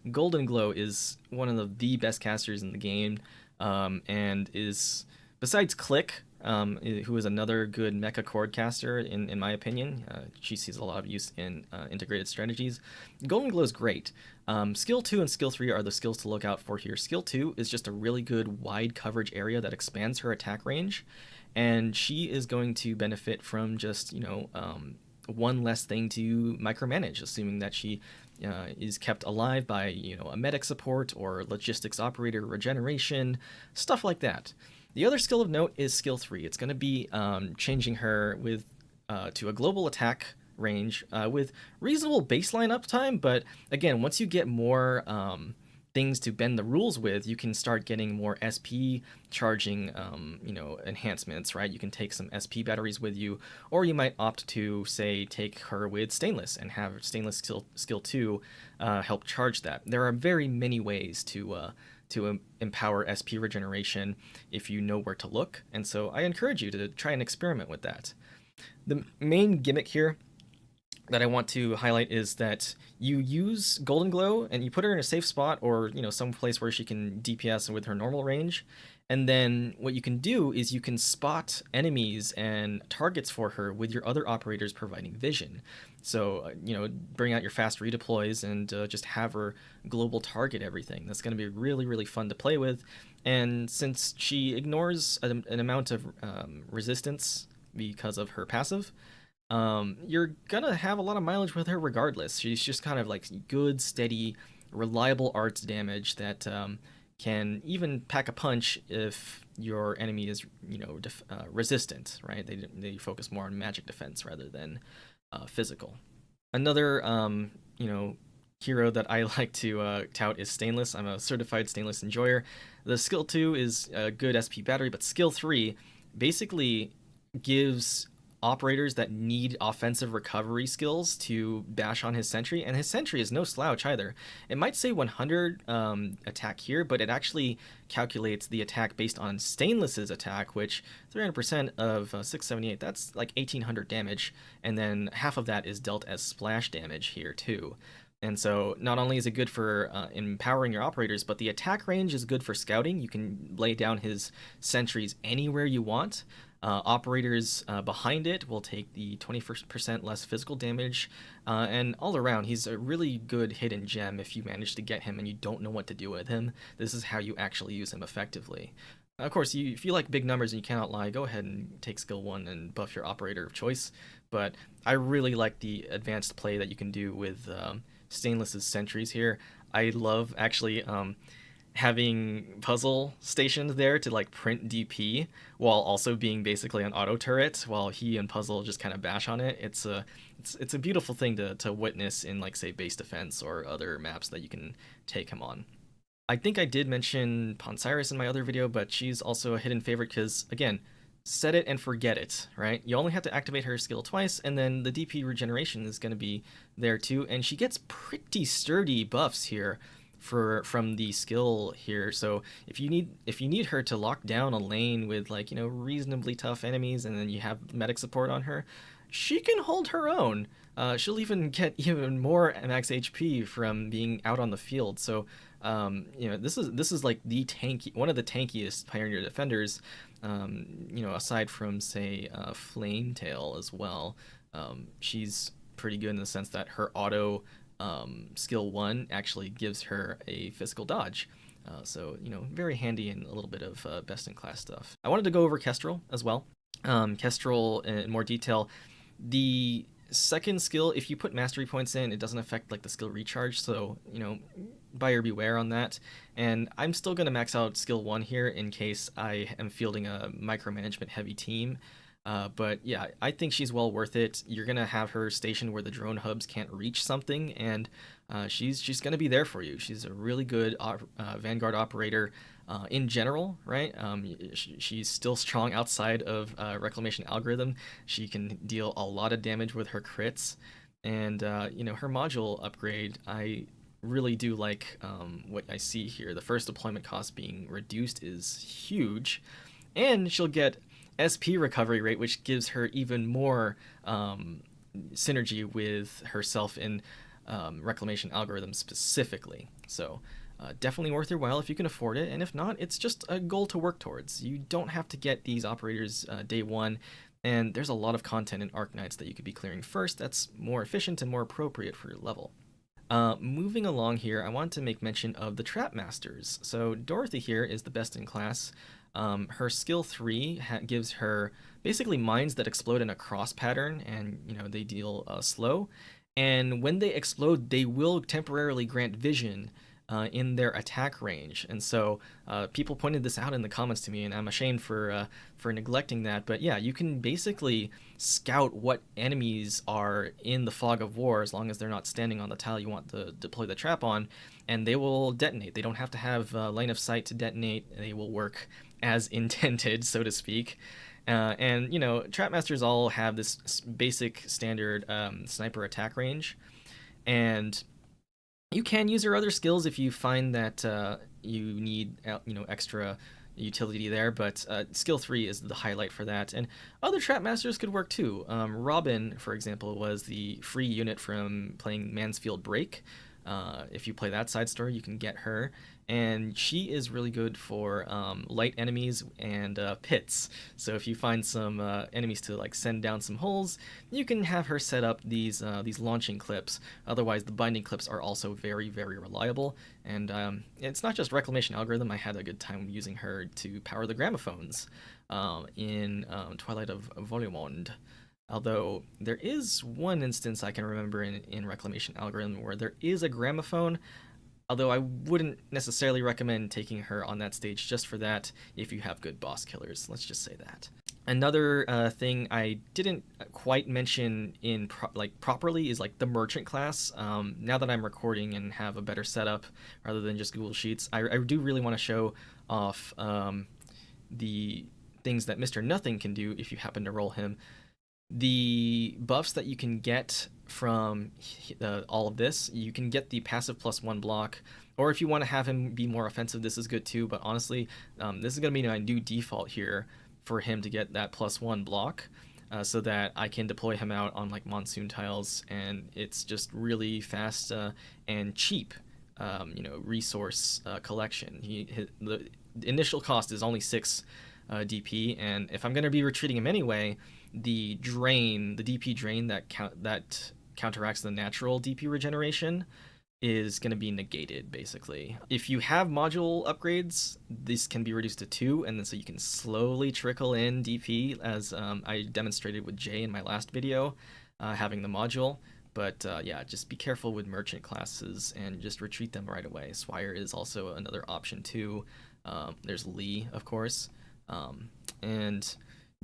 Goldenglow is one of the best casters in the game, and is, besides Click, who is another good mecha cord caster in my opinion. She sees a lot of use in integrated strategies. Goldenglow is great. Skill 2 and Skill 3 are the skills to look out for here. Skill 2 is just a really good wide coverage area that expands her attack range, and she is going to benefit from just, one less thing to micromanage, assuming that she is kept alive by, a medic support or logistics operator regeneration, stuff like that. The other skill of note is skill 3. It's going to be changing her with to a global attack range with reasonable baseline uptime, but again, once you get more things to bend the rules with, you can start getting more SP charging, enhancements, right? You can take some SP batteries with you, or you might opt to, say, take her with Stainless and have Stainless skill 2 help charge that. There are very many ways to empower SP regeneration if you know where to look, and so I encourage you to try and experiment with that. The main gimmick here that I want to highlight is that you use Goldenglow and you put her in a safe spot, or some place where she can DPS with her normal range, and then what you can do is you can spot enemies and targets for her with your other operators providing vision. So bring out your fast redeploys and just have her global target everything. That's going to be really, really fun to play with, and since she ignores an amount of resistance because of her passive, you're gonna have a lot of mileage with her regardless. She's just kind of like good, steady, reliable arts damage that can even pack a punch if your enemy is, resistant, right? They focus more on magic defense rather than physical. Another, hero that I like to tout is Stainless. I'm a certified Stainless enjoyer. The skill 2 is a good SP battery, but skill 3 basically gives operators that need offensive recovery skills to bash on his sentry, and his sentry is no slouch either. It might say 100 attack here, but it actually calculates the attack based on Stainless's attack, which 300% of 678, that's like 1800 damage, and then half of that is dealt as splash damage here too. And so not only is it good for empowering your operators, but the attack range is good for scouting. You can lay down his sentries anywhere you want. Operators behind it will take the 20% less physical damage, and all around, he's a really good hidden gem. If you manage to get him and you don't know what to do with him, this is how you actually use him effectively. Of course, if you like big numbers and you cannot lie, go ahead and take skill 1 and buff your operator of choice, but I really like the advanced play that you can do with Stainless's sentries here. I love actually having Puzzle stationed there to like print DP while also being basically an auto turret while he and Puzzle just kind of bash on it. It's a beautiful thing to witness in, like, say, base defense or other maps that you can take him on. I think I did mention Poncirus in my other video, but she's also a hidden favorite because, again, set it and forget it, right? You only have to activate her skill twice, and then the DP regeneration is going to be there too, and she gets pretty sturdy buffs here from the skill here. So if you need her to lock down a lane with, like, reasonably tough enemies, and then you have medic support on her, she can hold her own. She'll even get even more max HP from being out on the field. So this is like one of the tankiest Pioneer defenders. Aside from, say, Flametail as well. She's pretty good in the sense that her auto skill 1 actually gives her a physical dodge. So, very handy and a little bit of best-in-class stuff. I wanted to go over Kestrel as well. Kestrel in more detail. The second skill, if you put mastery points in, it doesn't affect like the skill recharge, so buyer beware on that. And I'm still going to max out skill 1 here in case I am fielding a micromanagement heavy team. But yeah, I think she's well worth it. You're going to have her stationed where the drone hubs can't reach something, and she's going to be there for you. She's a really good Vanguard operator in general, right? She's still strong outside of Reclamation algorithm. She can deal a lot of damage with her crits, and her module upgrade, I really do like what I see here. The first deployment cost being reduced is huge, and she'll get SP recovery rate, which gives her even more synergy with herself in Reclamation algorithm specifically. So definitely worth your while if you can afford it, and if not, it's just a goal to work towards. You don't have to get these operators day one, and there's a lot of content in Arknights that you could be clearing first that's more efficient and more appropriate for your level. Moving along here, I want to make mention of the Trapmasters. So Dorothy here is the best in class. Her skill 3 gives her basically mines that explode in a cross pattern, and they deal slow. And when they explode, they will temporarily grant vision in their attack range. And so people pointed this out in the comments to me, and I'm ashamed for neglecting that. But yeah, you can basically scout what enemies are in the fog of war as long as they're not standing on the tile you want to deploy the trap on, and they will detonate. They don't have to have line of sight to detonate. They will work as intended, so to speak. And Trapmasters all have this basic standard sniper attack range, and you can use your other skills if you find that you need extra utility there, but skill 3 is the highlight for that. And other Trapmasters could work too. Robin, for example, was the free unit from playing Mansfield Break. If you play that side story, you can get her, and she is really good for light enemies and pits. So if you find some enemies to like send down some holes, you can have her set up these launching clips. Otherwise, the binding clips are also very, very reliable. And it's not just Reclamation algorithm. I had a good time using her to power the gramophones in Twilight of Volumond. Although there is one instance I can remember in Reclamation algorithm where there is a gramophone, although I wouldn't necessarily recommend taking her on that stage just for that if you have good boss killers. Let's just say that. Another thing I didn't quite mention in properly is like the merchant class. Now that I'm recording and have a better setup rather than just Google Sheets, I do really want to show off the things that Mr. Nothing can do if you happen to roll him. The buffs that you can get from all of this, you can get the passive +1 block, or if you want to have him be more offensive, this is good too. But honestly, this is going to be my new default here for him to get that +1 block, so that I can deploy him out on like monsoon tiles, and it's just really fast and cheap, resource collection. The initial cost is only 6 DP, and if I'm going to be retreating him anyway, the DP drain that counteracts the natural DP regeneration is going to be negated, basically. If you have module upgrades, this can be reduced to 2, and then so you can slowly trickle in DP, as I demonstrated with Jaye in my last video, having the module. But yeah, just be careful with merchant classes and just retreat them right away. Swire is also another option too. There's Lee, of course. And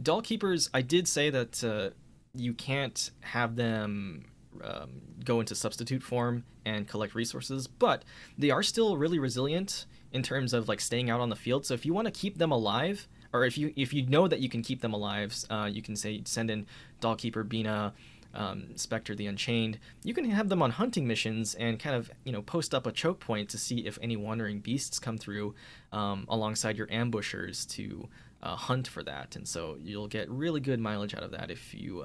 Dollkeepers, I did say that you can't have them go into substitute form and collect resources, but they are still really resilient in terms of like staying out on the field. So if you want to keep them alive, or if you know that you can keep them alive, you can send in Dollkeeper, Bina, Spectre the Unchained. You can have them on hunting missions and kind of post up a choke point to see if any wandering beasts come through alongside your ambushers to hunt for that. And so you'll get really good mileage out of that if you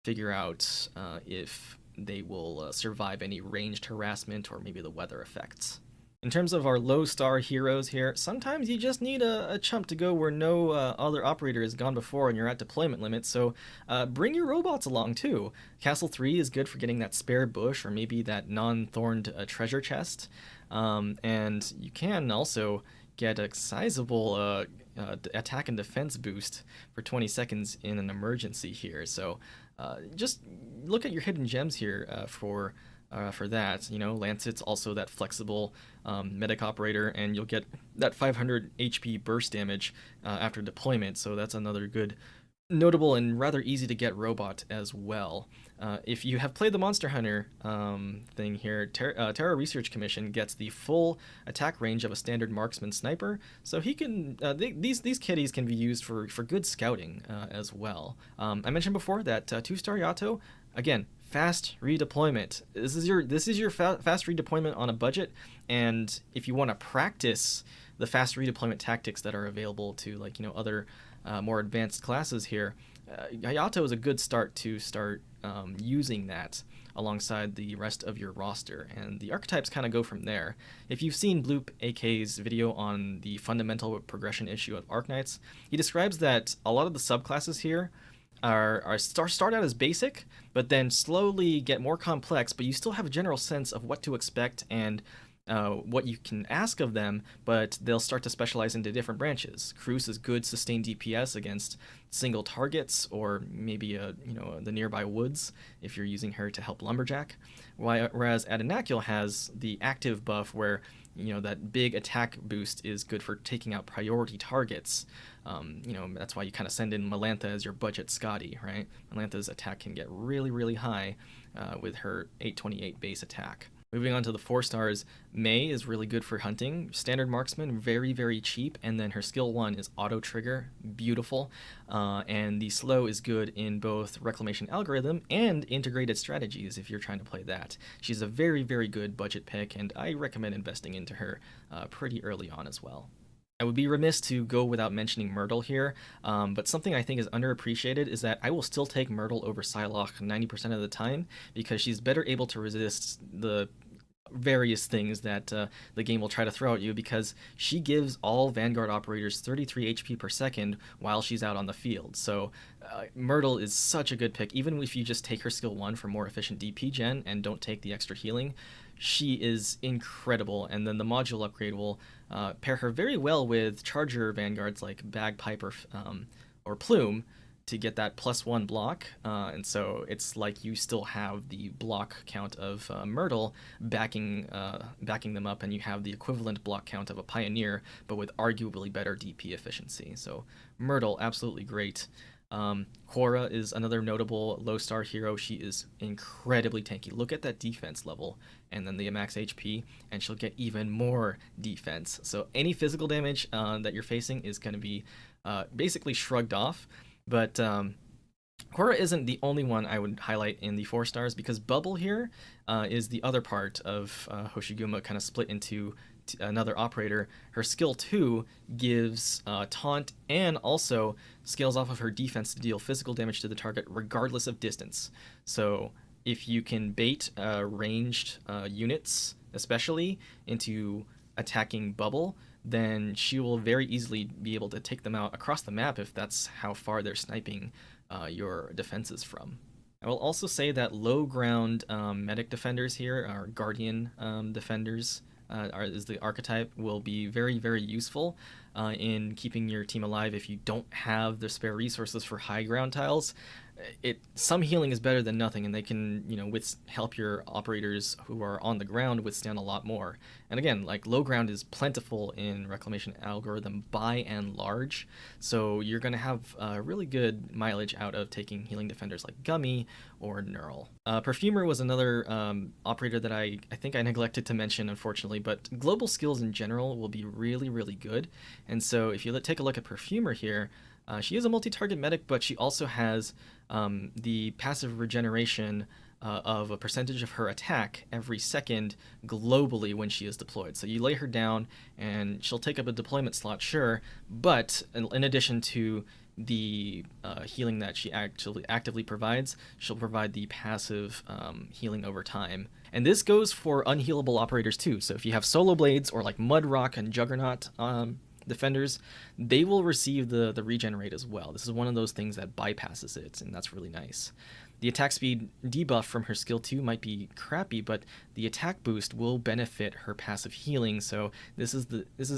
figure out if they will survive any ranged harassment or maybe the weather effects. In terms of our low star heroes here, sometimes you just need a chump to go where no other operator has gone before and you're at deployment limit, so bring your robots along too. Castle 3 is good for getting that spare bush or maybe that non-thorned treasure chest, and you can also get a sizable attack and defense boost for 20 seconds in an emergency here, so just look at your hidden gems here for that. You know, Lancet's also that flexible medic operator, and you'll get that 500 HP burst damage after deployment, so that's another good, notable, and rather easy to get robot as well. If you have played the Monster Hunter thing here, Terra Research Commission gets the full attack range of a standard marksman sniper, so he can these kitties can be used for good scouting as well. I mentioned before that 2-star Yato, again, fast redeployment. This is your fast redeployment on a budget, and if you want to practice the fast redeployment tactics that are available to, like, you know, other more advanced classes here, Yato is a good start to start using that alongside the rest of your roster, and the archetypes kind of go from there. If you've seen Bloop AK's video on the fundamental progression issue of Arknights, he describes that a lot of the subclasses here start out as basic, but then slowly get more complex, but you still have a general sense of what to expect and what you can ask of them, but they'll start to specialize into different branches. Cruz is good sustained DPS against single targets, or maybe the nearby woods if you're using her to help lumberjack. Whereas Adenacul has the active buff where, you know, that big attack boost is good for taking out priority targets. That's why you kind of send in Melantha as your budget Scotty, right? Melantha's attack can get really, really high with her 828 base attack. Moving on to the 4 stars, May is really good for hunting. Standard marksman, very, very cheap, and then her skill 1 is auto trigger, beautiful. And the slow is good in both Reclamation algorithm and integrated strategies if you're trying to play that. She's a very, very good budget pick, and I recommend investing into her pretty early on as well. I would be remiss to go without mentioning Myrtle here, but something I think is underappreciated is that I will still take Myrtle over Psylocke 90% of the time, because she's better able to resist the various things that the game will try to throw at you, because she gives all Vanguard operators 33 HP per second while she's out on the field. So Myrtle is such a good pick, even if you just take her skill 1 for more efficient DP gen and don't take the extra healing. She is incredible, and then the module upgrade will pair her very well with Charger Vanguards like Bagpipe or Plume to get that +1 block, and so it's like you still have the block count of Myrtle backing them up, and you have the equivalent block count of a Pioneer, but with arguably better DP efficiency. So Myrtle, absolutely great. Cuora is another notable low star hero. She is incredibly tanky. Look at that defense level and then the max HP, and she'll get even more defense. So any physical damage that you're facing is going to be basically shrugged off. But Cuora isn't the only one I would highlight in the 4 stars, because Bubble here is the other part of Hoshiguma, kind of split into another operator. Her skill 2 gives taunt and also scales off of her defense to deal physical damage to the target regardless of distance. So if you can bait ranged units especially into attacking Bubble, then she will very easily be able to take them out across the map if that's how far they're sniping your defenses from. I will also say that low ground medic defenders here, our Guardian defenders, is the archetype, will be very, very useful in keeping your team alive if you don't have the spare resources for high ground tiles. Some healing is better than nothing, and they can, help your operators who are on the ground withstand a lot more. And again, like, low ground is plentiful in Reclamation algorithm by and large, so you're going to have really good mileage out of taking healing defenders like Gummy or Nearl. Perfumer was another operator that I think I neglected to mention, unfortunately, but global skills in general will be really, really good. And so if you take a look at Perfumer here, she is a multi-target medic, but she also has the passive regeneration of a percentage of her attack every second globally when she is deployed. So you lay her down and she'll take up a deployment slot, sure, but in addition to the healing that she actually actively provides, she'll provide the passive healing over time. And this goes for unhealable operators too. So if you have solo blades or like Mudrock and Juggernaut defenders, they will receive the regen rate as well. This is one of those things that bypasses it, and that's really nice. The attack speed debuff from her skill 2 might be crappy, but the attack boost will benefit her passive healing, so this is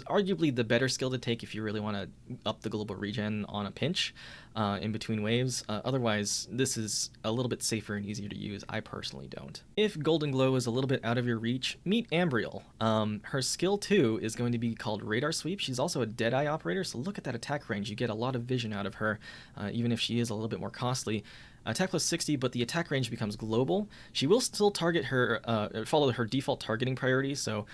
arguably the better skill to take if you really want to up the global regen on a pinch in between waves. Otherwise, this is a little bit safer and easier to use. I personally don't. If Goldenglow is a little bit out of your reach, meet Ambriel. Her skill 2 is going to be called Radar Sweep. She's also a Deadeye operator, so look at that attack range. You get a lot of vision out of her, even if she is a little bit more costly. Attack plus 60, but the attack range becomes global. She will still target her, follow her default targeting priority, so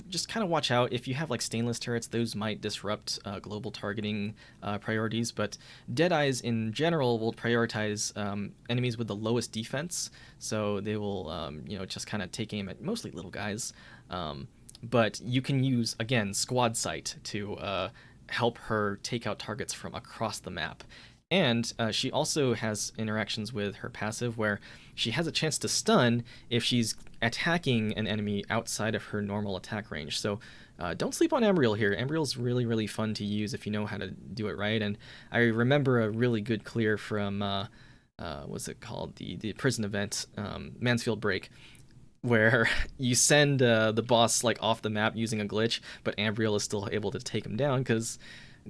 just kind of watch out. If you have like stainless turrets, those might disrupt global targeting priorities, but Deadeyes in general will prioritize enemies with the lowest defense, so they will, just kind of take aim at mostly little guys. But you can use, again, Squad Sight to help her take out targets from across the map. And she also has interactions with her passive where she has a chance to stun if she's attacking an enemy outside of her normal attack range. So don't sleep on Ambriel here. Ambriel's really, really fun to use if you know how to do it right. And I remember a really good clear from, what's it called? The prison event, Mansfield Break, where you send the boss like off the map using a glitch, but Ambriel is still able to take him down because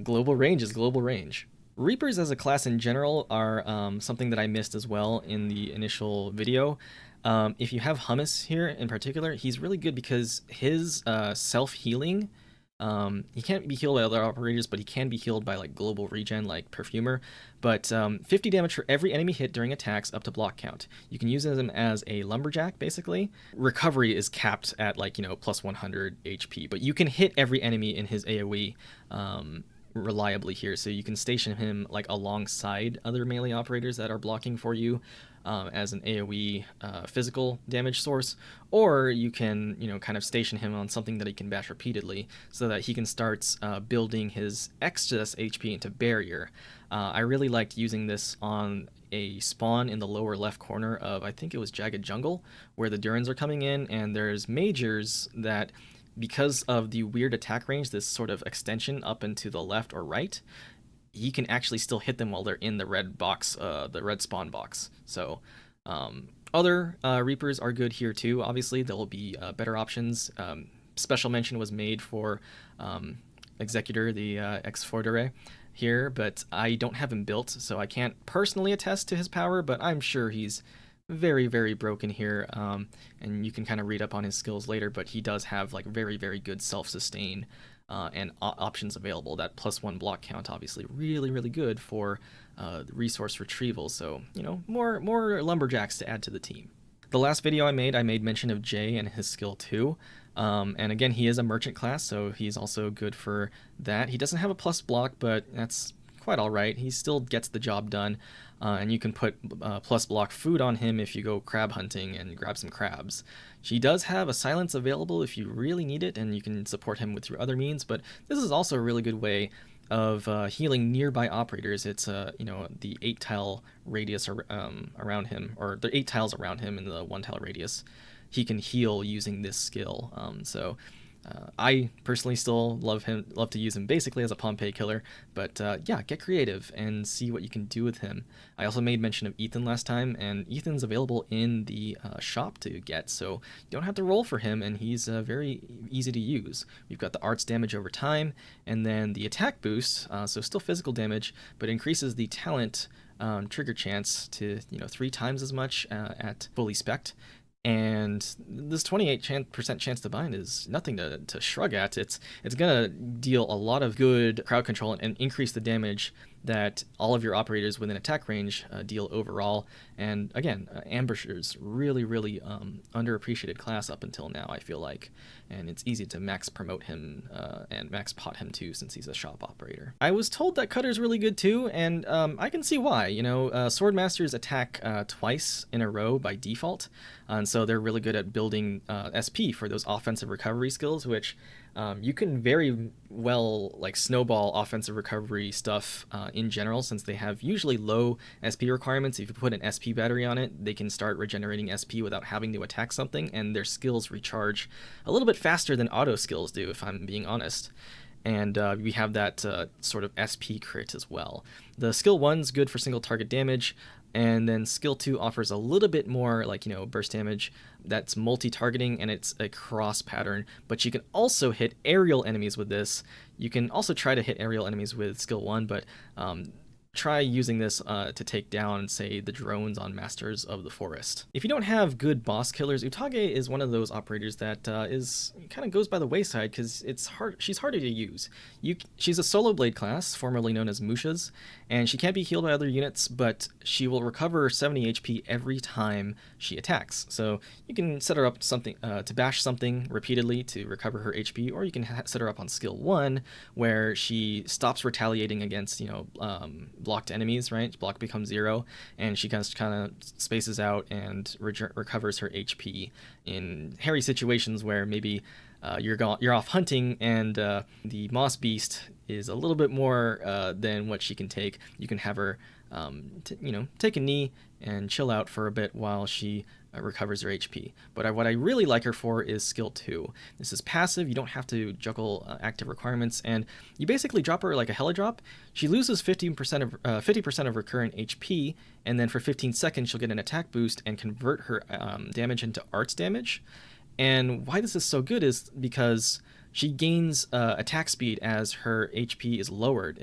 global range is global range. Reapers as a class in general are something that I missed as well in the initial video. If you have Humus here in particular, he's really good because his self-healing, he can't be healed by other operators, but he can be healed by like global regen like Perfumer. But 50 damage for every enemy hit during attacks up to block count. You can use him as a lumberjack basically. Recovery is capped at like, plus 100 HP, but you can hit every enemy in his AoE reliably here, so you can station him like alongside other melee operators that are blocking for you as an AoE physical damage source, or you can kind of station him on something that he can bash repeatedly so that he can start building his excess HP into barrier. I really liked using this on a spawn in the lower left corner of, I think it was Jagged Jungle, where the Durans are coming in, and there's majors that, because of the weird attack range, this sort of extension up into the left or right, he can actually still hit them while they're in the red box, the red spawn box. So other Reapers are good here too. Obviously, there will be better options. Special mention was made for Executor, the Exfordere here, but I don't have him built, so I can't personally attest to his power, but I'm sure he's very, very broken here, and you can kind of read up on his skills later, but he does have like very, very good self-sustain and options available. That +1 block count, obviously really, really good for resource retrieval, so more lumberjacks to add to the team. The last video I made mention of Jaye and his skill 2, and again, he is a merchant class, so he's also good for that. He doesn't have a plus block, but that's quite all right. He still gets the job done, and you can put plus block food on him if you go crab hunting and grab some crabs. She does have a silence available if you really need it, and you can support him with your other means, but this is also a really good way of healing nearby operators. It's the 8 tile radius around him, or the 8 tiles around him in the 1 tile radius. He can heal using this skill, so I personally still love to use him basically as a Pompeii killer, but yeah, get creative and see what you can do with him. I also made mention of Ethan last time, and Ethan's available in the shop to get, so you don't have to roll for him, and he's very easy to use. We've got the arts damage over time, and then the attack boost, so still physical damage, but increases the talent trigger chance to 3 times as much at fully spec'd. And this 28% chance to bind is nothing to shrug at. It's gonna deal a lot of good crowd control and increase the damage that all of your operators within attack range deal overall. And again, Ambusher's really, really underappreciated class up until now, I feel like. And it's easy to max promote him and max pot him too, since he's a shop operator. I was told that Cutter's really good too, and I can see why. Swordmasters attack twice in a row by default, and so they're really good at building SP for those offensive recovery skills, which You can very well like snowball offensive recovery stuff in general, since they have usually low SP requirements. If you put an SP battery on it, they can start regenerating SP without having to attack something, and their skills recharge a little bit faster than auto skills do, if I'm being honest. And we have that sort of SP crit as well. The skill 1's good for single target damage, and then skill 2 offers a little bit more, like, burst damage that's multi-targeting, and it's a cross pattern. But you can also hit aerial enemies with this. You can also try to hit aerial enemies with skill 1, but try using this to take down, say, the drones on Masters of the Forest. If you don't have good boss killers, Utage is one of those operators that is kind of goes by the wayside because it's hard. She's harder to use. She's a solo blade class, formerly known as Musha's, and she can't be healed by other units, but she will recover 70 HP every time she attacks. So you can set her up something to bash something repeatedly to recover her HP, or you can set her up on skill 1 where she stops retaliating against blocked enemies, right? Block becomes 0, and she kind of spaces out and recovers her HP in hairy situations where maybe you're off hunting and the moss beast is a little bit more than what she can take. You can have her take a knee and chill out for a bit while she recovers her HP. But what I really like her for is skill 2. This is passive. You don't have to juggle active requirements, and you basically drop her like a heli drop. She loses 50% of her current HP, and then for 15 seconds she'll get an attack boost and convert her damage into arts damage. And why this is so good is because she gains attack speed as her HP is lowered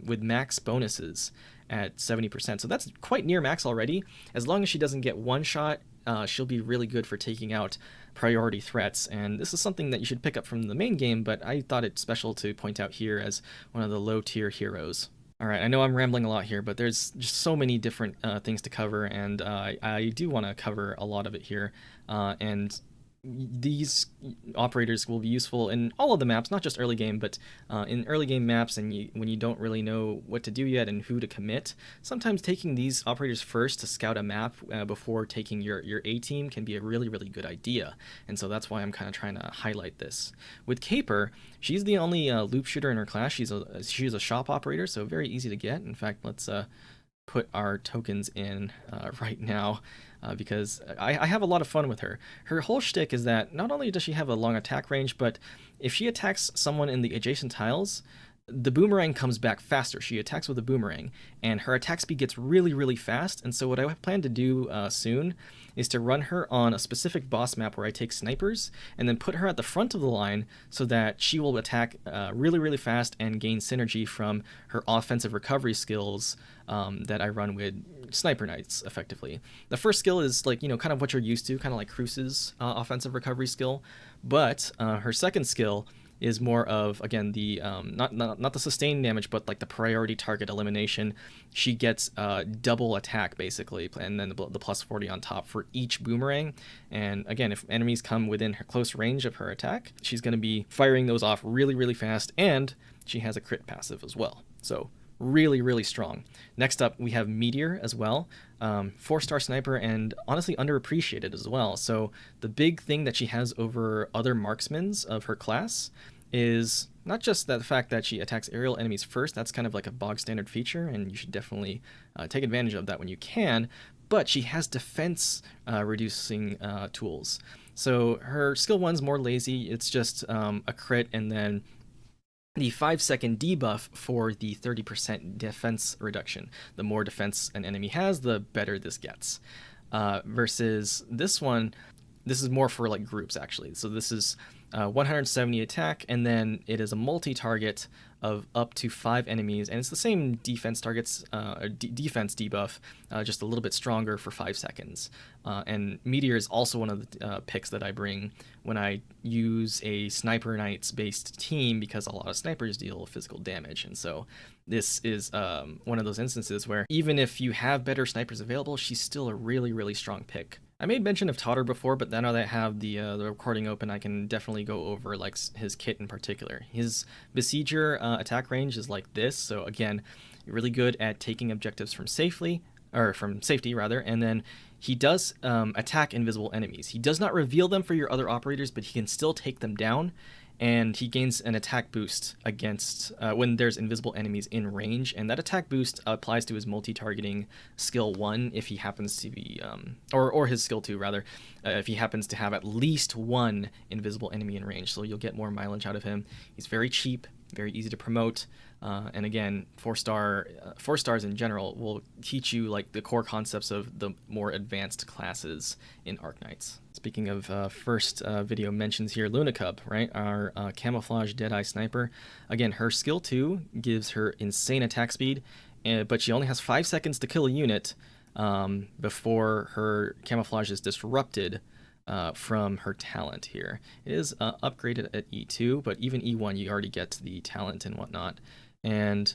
with max bonuses at 70%. So that's quite near max already. As long as she doesn't get one shot, she'll be really good for taking out priority threats. And this is something that you should pick up from the main game, but I thought it special to point out here as one of the low tier heroes. All right, I know I'm rambling a lot here, but there's just so many different things to cover, and I do want to cover a lot of it here. And these operators will be useful in all of the maps, not just early game, but in early game maps, and when you don't really know what to do yet and who to commit. Sometimes taking these operators first to scout a map before taking your A team can be a really, really good idea. And so that's why I'm kind of trying to highlight this. With Caper, she's the only loop shooter in her class. She's a shop operator, so very easy to get. In fact, let's put our tokens in right now. Because I have a lot of fun with her. Her whole shtick is that not only does she have a long attack range, but if she attacks someone in the adjacent tiles, the boomerang comes back faster. She attacks with a boomerang, and her attack speed gets really, really fast. And so what I plan to do soon is to run her on a specific boss map where I take snipers and then put her at the front of the line so that she will attack really, really fast and gain synergy from her offensive recovery skills that I run with Sniper Knights, effectively. The first skill is like, kind of what you're used to, kind of like Cruce's offensive recovery skill. But her second skill is more of, again, the not the sustained damage, but like the priority target elimination. She gets double attack basically, and then the plus 40 on top for each boomerang. And again, if enemies come within her close range of her attack, she's going to be firing those off really, really fast, and she has a crit passive as well. So really, really strong. Next up, we have Meteor as well. 4-star sniper, and honestly underappreciated as well. So the big thing that she has over other marksmen of her class is not just the fact that she attacks aerial enemies first. That's kind of like a bog standard feature, and you should definitely take advantage of that when you can. But she has defense reducing tools. So her skill 1's more lazy. It's just a crit, and then the 5-second debuff for the 30% defense reduction. The more defense an enemy has, the better this gets. Versus this one, this is more for like groups actually. So this is 170 attack, and then it is a multi-target of up to 5 enemies, and it's the same defense targets, defense debuff, just a little bit stronger for 5 seconds. And Meteor is also one of the picks that I bring when I use a Sniper Knights based team, because a lot of snipers deal physical damage, and so this is one of those instances where even if you have better snipers available, she's still a really, really strong pick. I made mention of Totter before, but now that I have the recording open, I can definitely go over like his kit in particular. His Besieger attack range is like this, so again, really good at taking objectives from safety, and then he does attack invisible enemies. He does not reveal them for your other operators, but he can still take them down. and he gains an attack boost against when there's invisible enemies in range, and that attack boost applies to his multi-targeting skill 1 if he happens to be, or his skill 2 rather, if he happens to have at least one invisible enemy in range, so you'll get more mileage out of him. He's very cheap, very easy to promote, and again, 4 stars in general will teach you like the core concepts of the more advanced classes in Arknights. Speaking of first video mentions here, Lunacub, right? Our camouflage Deadeye sniper. Again, her skill 2 gives her insane attack speed, but she only has 5 seconds to kill a unit before her camouflage is disrupted from her talent here. It is upgraded at E2, but even E1 you already get the talent and whatnot. And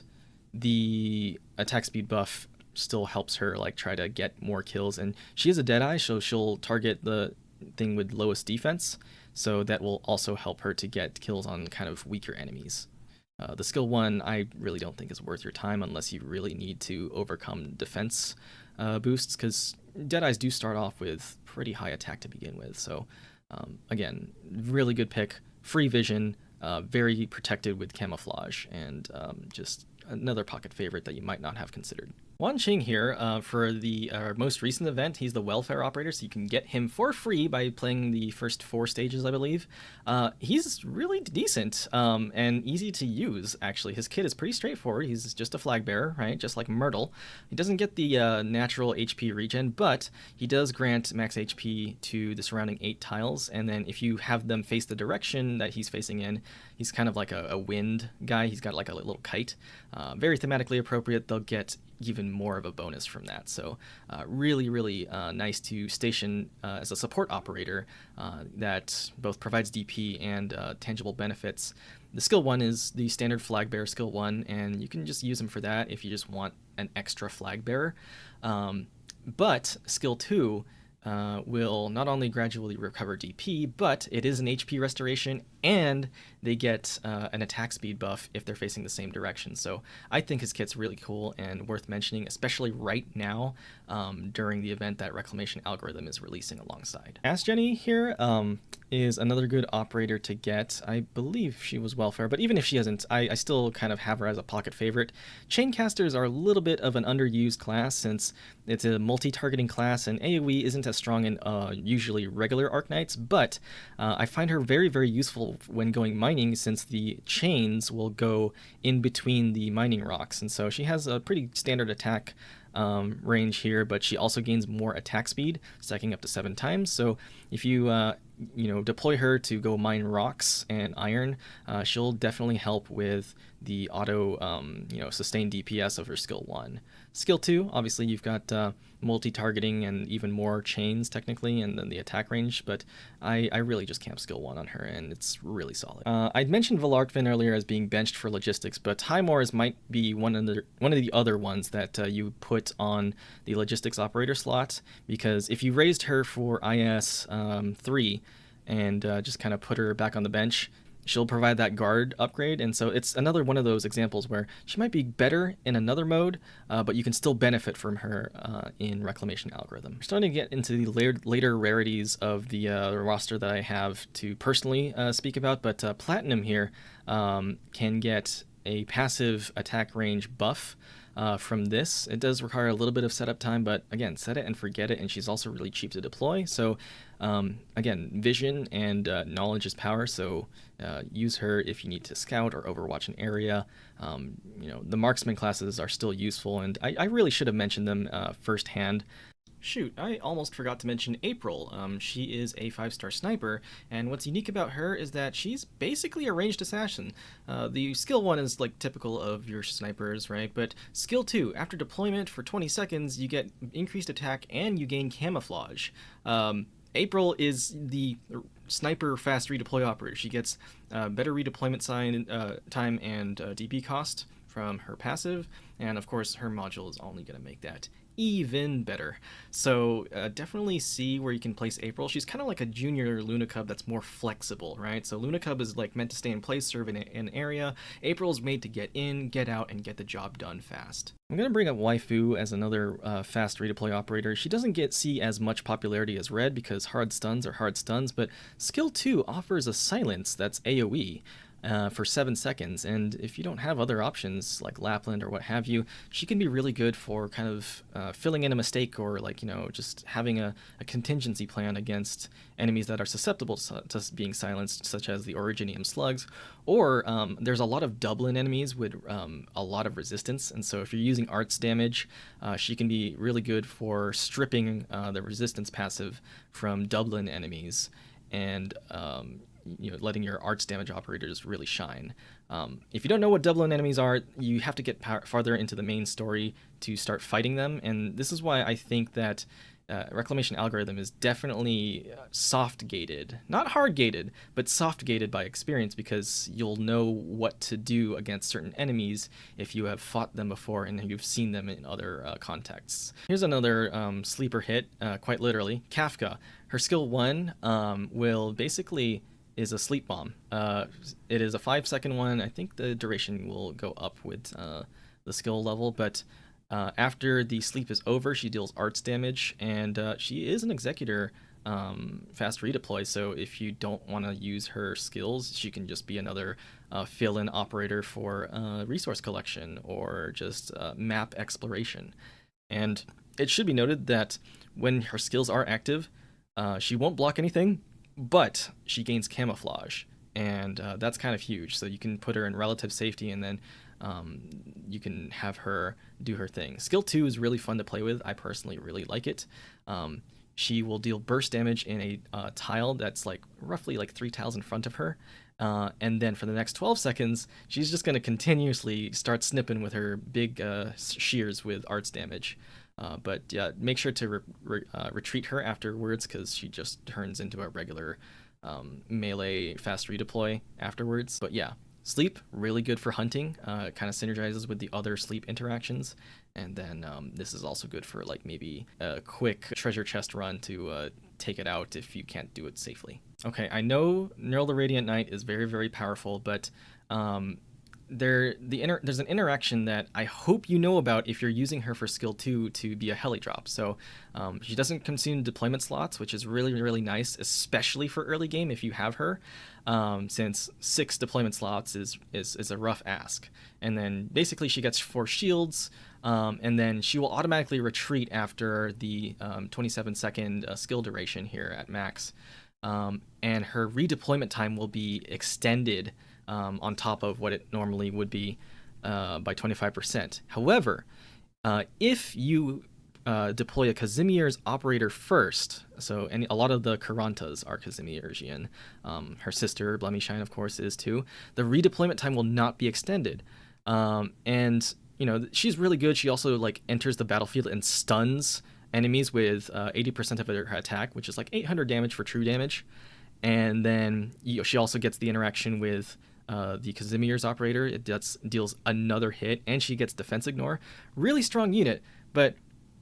the attack speed buff still helps her like try to get more kills. And she is a Deadeye, so she'll target the thing with lowest defense, so that will also help her to get kills on kind of weaker enemies. The skill 1 I really don't think is worth your time unless you really need to overcome defense boosts, because Deadeyes do start off with pretty high attack to begin with. So again, really good pick, free vision, very protected with camouflage, and just another pocket favorite that you might not have considered. Wanqing here, for the most recent event, he's the welfare operator, so you can get him for free by playing the first 4 stages, I believe. He's really decent and easy to use, actually. His kit is pretty straightforward. He's just a flag bearer, right? Just like Myrtle. He doesn't get the natural HP regen, but he does grant max HP to the surrounding 8 tiles, and then if you have them face the direction that he's facing in, he's kind of like a wind guy. He's got like a little kite. Very thematically appropriate. They'll get even more of a bonus from that. So really nice to station as a support operator that both provides DP and tangible benefits. The skill 1 is the standard flag bearer skill 1, and you can just use him for that if you just want an extra flag bearer. But skill 2 will not only gradually recover DP, but it is an HP restoration, and they get an attack speed buff if they're facing the same direction. So I think his kit's really cool and worth mentioning, especially right now during the event that Reclamation algorithm is releasing alongside. Astgenne here is another good operator to get. I believe she was welfare, but even if she isn't, I still kind of have her as a pocket favorite. Chaincasters are a little bit of an underused class since it's a multi-targeting class, and AoE isn't as strong in usually regular Arknights, but I find her very useful when going mining, since the chains will go in between the mining rocks, and so she has a pretty standard attack range here, but she also gains more attack speed, stacking up to 7 times. So if you deploy her to go mine rocks and iron, she'll definitely help with the auto sustained DPS of her skill 1. Skill 2, obviously you've got multi-targeting and even more chains technically, and then the attack range, but I really just camp skill 1 on her, and it's really solid. I'd mentioned Valarkvin earlier as being benched for logistics, but Highmore might be one of the other ones that you put on the logistics operator slot, because if you raised her for IS 3 and just kind of put her back on the bench, she'll provide that guard upgrade, and so it's another one of those examples where she might be better in another mode, but you can still benefit from her in Reclamation algorithm. We're starting to get into the later rarities of the roster that I have to personally speak about, but Platinum here can get a passive attack range buff from this. It does require a little bit of setup time, but again, set it and forget it, and she's also really cheap to deploy. So again, vision and knowledge is power, so use her if you need to scout or overwatch an area. The marksman classes are still useful, and I really should have mentioned them firsthand. Shoot, I almost forgot to mention April. She is a 5-star sniper, and what's unique about her is that she's basically a ranged assassin. The skill 1 is like typical of your snipers, right? But skill 2, after deployment for 20 seconds, you get increased attack and you gain camouflage. April is the sniper fast redeploy operator. She gets better redeployment time and DP cost from her passive, and of course her module is only going to make that even better. So definitely see where you can place April. She's kind of like a junior Lunacub that's more flexible, right? So Lunacub is like meant to stay in place, serve in an area. April's made to get in, get out, and get the job done fast. I'm going to bring up Waai Fu as another fast redeploy operator. She doesn't see as much popularity as Red because hard stuns are hard stuns, but skill 2 offers a silence that's AoE. For 7 seconds, and if you don't have other options like Lapland or what have you, she can be really good for kind of filling in a mistake, or like, you know, just having a contingency plan against enemies that are susceptible to being silenced, such as the Originium slugs, or there's a lot of Dublin enemies with a lot of resistance, and so if you're using arts damage, she can be really good for stripping the resistance passive from Dublin enemies, and you know, letting your arts damage operators really shine. If you don't know what Dublin enemies are, you have to get farther into the main story to start fighting them, and this is why I think that Reclamation algorithm is definitely soft-gated. Not hard-gated, but soft-gated by experience, because you'll know what to do against certain enemies if you have fought them before and you've seen them in other contexts. Here's another sleeper hit, quite literally. Kafka. Her skill 1 will basically is a sleep bomb. It is a 5-second one. I think the duration will go up with the skill level, but after the sleep is over, she deals arts damage, and she is an executor fast redeploy, so if you don't want to use her skills, she can just be another fill-in operator for resource collection or just map exploration. And it should be noted that when her skills are active, she won't block anything, but she gains camouflage, and that's kind of huge. So you can put her in relative safety, and then you can have her do her thing. Skill 2 is really fun to play with. I personally really like it. She will deal burst damage in a tile that's like roughly like 3 tiles in front of her. And then for the next 12 seconds, she's just going to continuously start snipping with her big shears with arts damage. But yeah, make sure to retreat her afterwards, because she just turns into a regular melee fast redeploy afterwards. But yeah, sleep, really good for hunting. It kind of synergizes with the other sleep interactions. And then this is also good for like maybe a quick treasure chest run to take it out if you can't do it safely. Okay, I know Nearl the Radiant Knight is very, very powerful, but there's an interaction that I hope you know about if you're using her for skill 2 to be a heli drop. So she doesn't consume deployment slots, which is really, really nice, especially for early game if you have her, since 6 deployment slots is a rough ask. And then basically she gets 4 shields, and then she will automatically retreat after the 27-second skill duration here at max. And her redeployment time will be extended on top of what it normally would be by 25%. However, if you deploy a Casimir's operator first, so a lot of the Karantas are Casimirsian, her sister, Blemishine, of course, is too, the redeployment time will not be extended. And, you know, she's really good. She also, like, enters the battlefield and stuns enemies with 80% of her attack, which is like 800 damage for true damage. And then she also gets the interaction with the Casimir's operator. It deals another hit, and she gets defense ignore. Really strong unit, but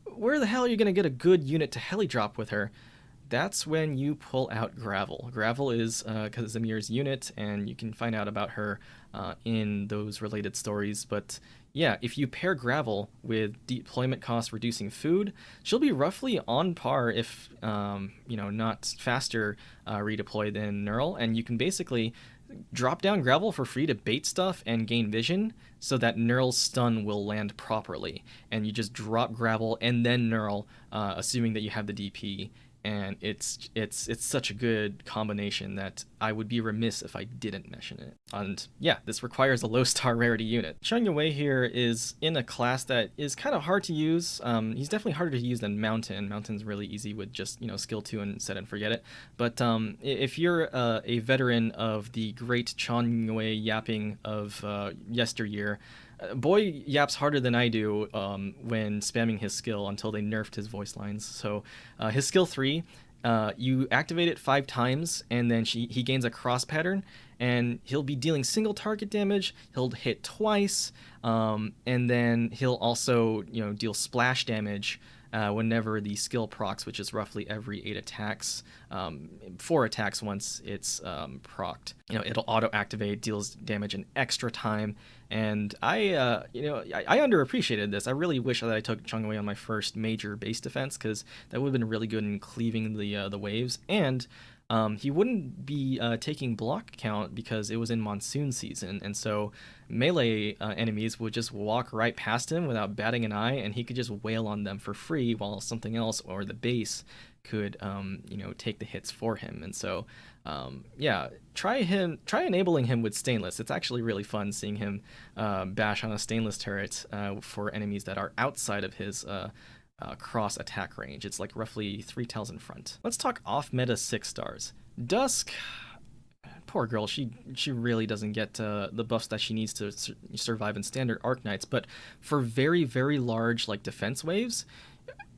where the hell are you going to get a good unit to heli drop with her? That's when you pull out Gravel. Gravel is Casimir's unit, and you can find out about her in those related stories. But yeah, if you pair Gravel with deployment cost reducing food, she'll be roughly on par, if not faster redeploy than Nearl, and you can basically drop down Gravel for free to bait stuff and gain vision, so that Nearl's stun will land properly, and you just drop Gravel and then Nearl, assuming that you have the DP. And it's such a good combination that I would be remiss if I didn't mention it. And yeah, this requires a low star rarity unit. Chongyue here is in a class that is kind of hard to use. He's definitely harder to use than Mountain. Mountain's really easy with just, skill 2 and set and forget it. But if you're a veteran of the great Chongyue yapping of yesteryear, boy yaps harder than I do when spamming his skill until they nerfed his voice lines. So his skill 3, you activate it 5 times, and then he gains a cross pattern, and he'll be dealing single target damage. He'll hit twice, and then he'll also, deal splash damage whenever the skill procs, which is roughly every 8 attacks, 4 attacks once it's procced. It'll auto-activate, deals damage in extra time, and I underappreciated this. I really wish that I took Chongyue on my first major base defense, because that would have been really good in cleaving the waves, and he wouldn't be taking block count because it was in monsoon season, and so melee enemies would just walk right past him without batting an eye, and he could just wail on them for free while something else or the base could take the hits for him. And so try enabling him with stainless. It's actually really fun seeing him bash on a stainless turret for enemies that are outside of his cross attack range. It's like roughly 3 tiles in front. Let's talk off meta 6 stars. Dusk, poor girl, she really doesn't get the buffs that she needs to survive in standard Arknights, but for very, very large defense waves,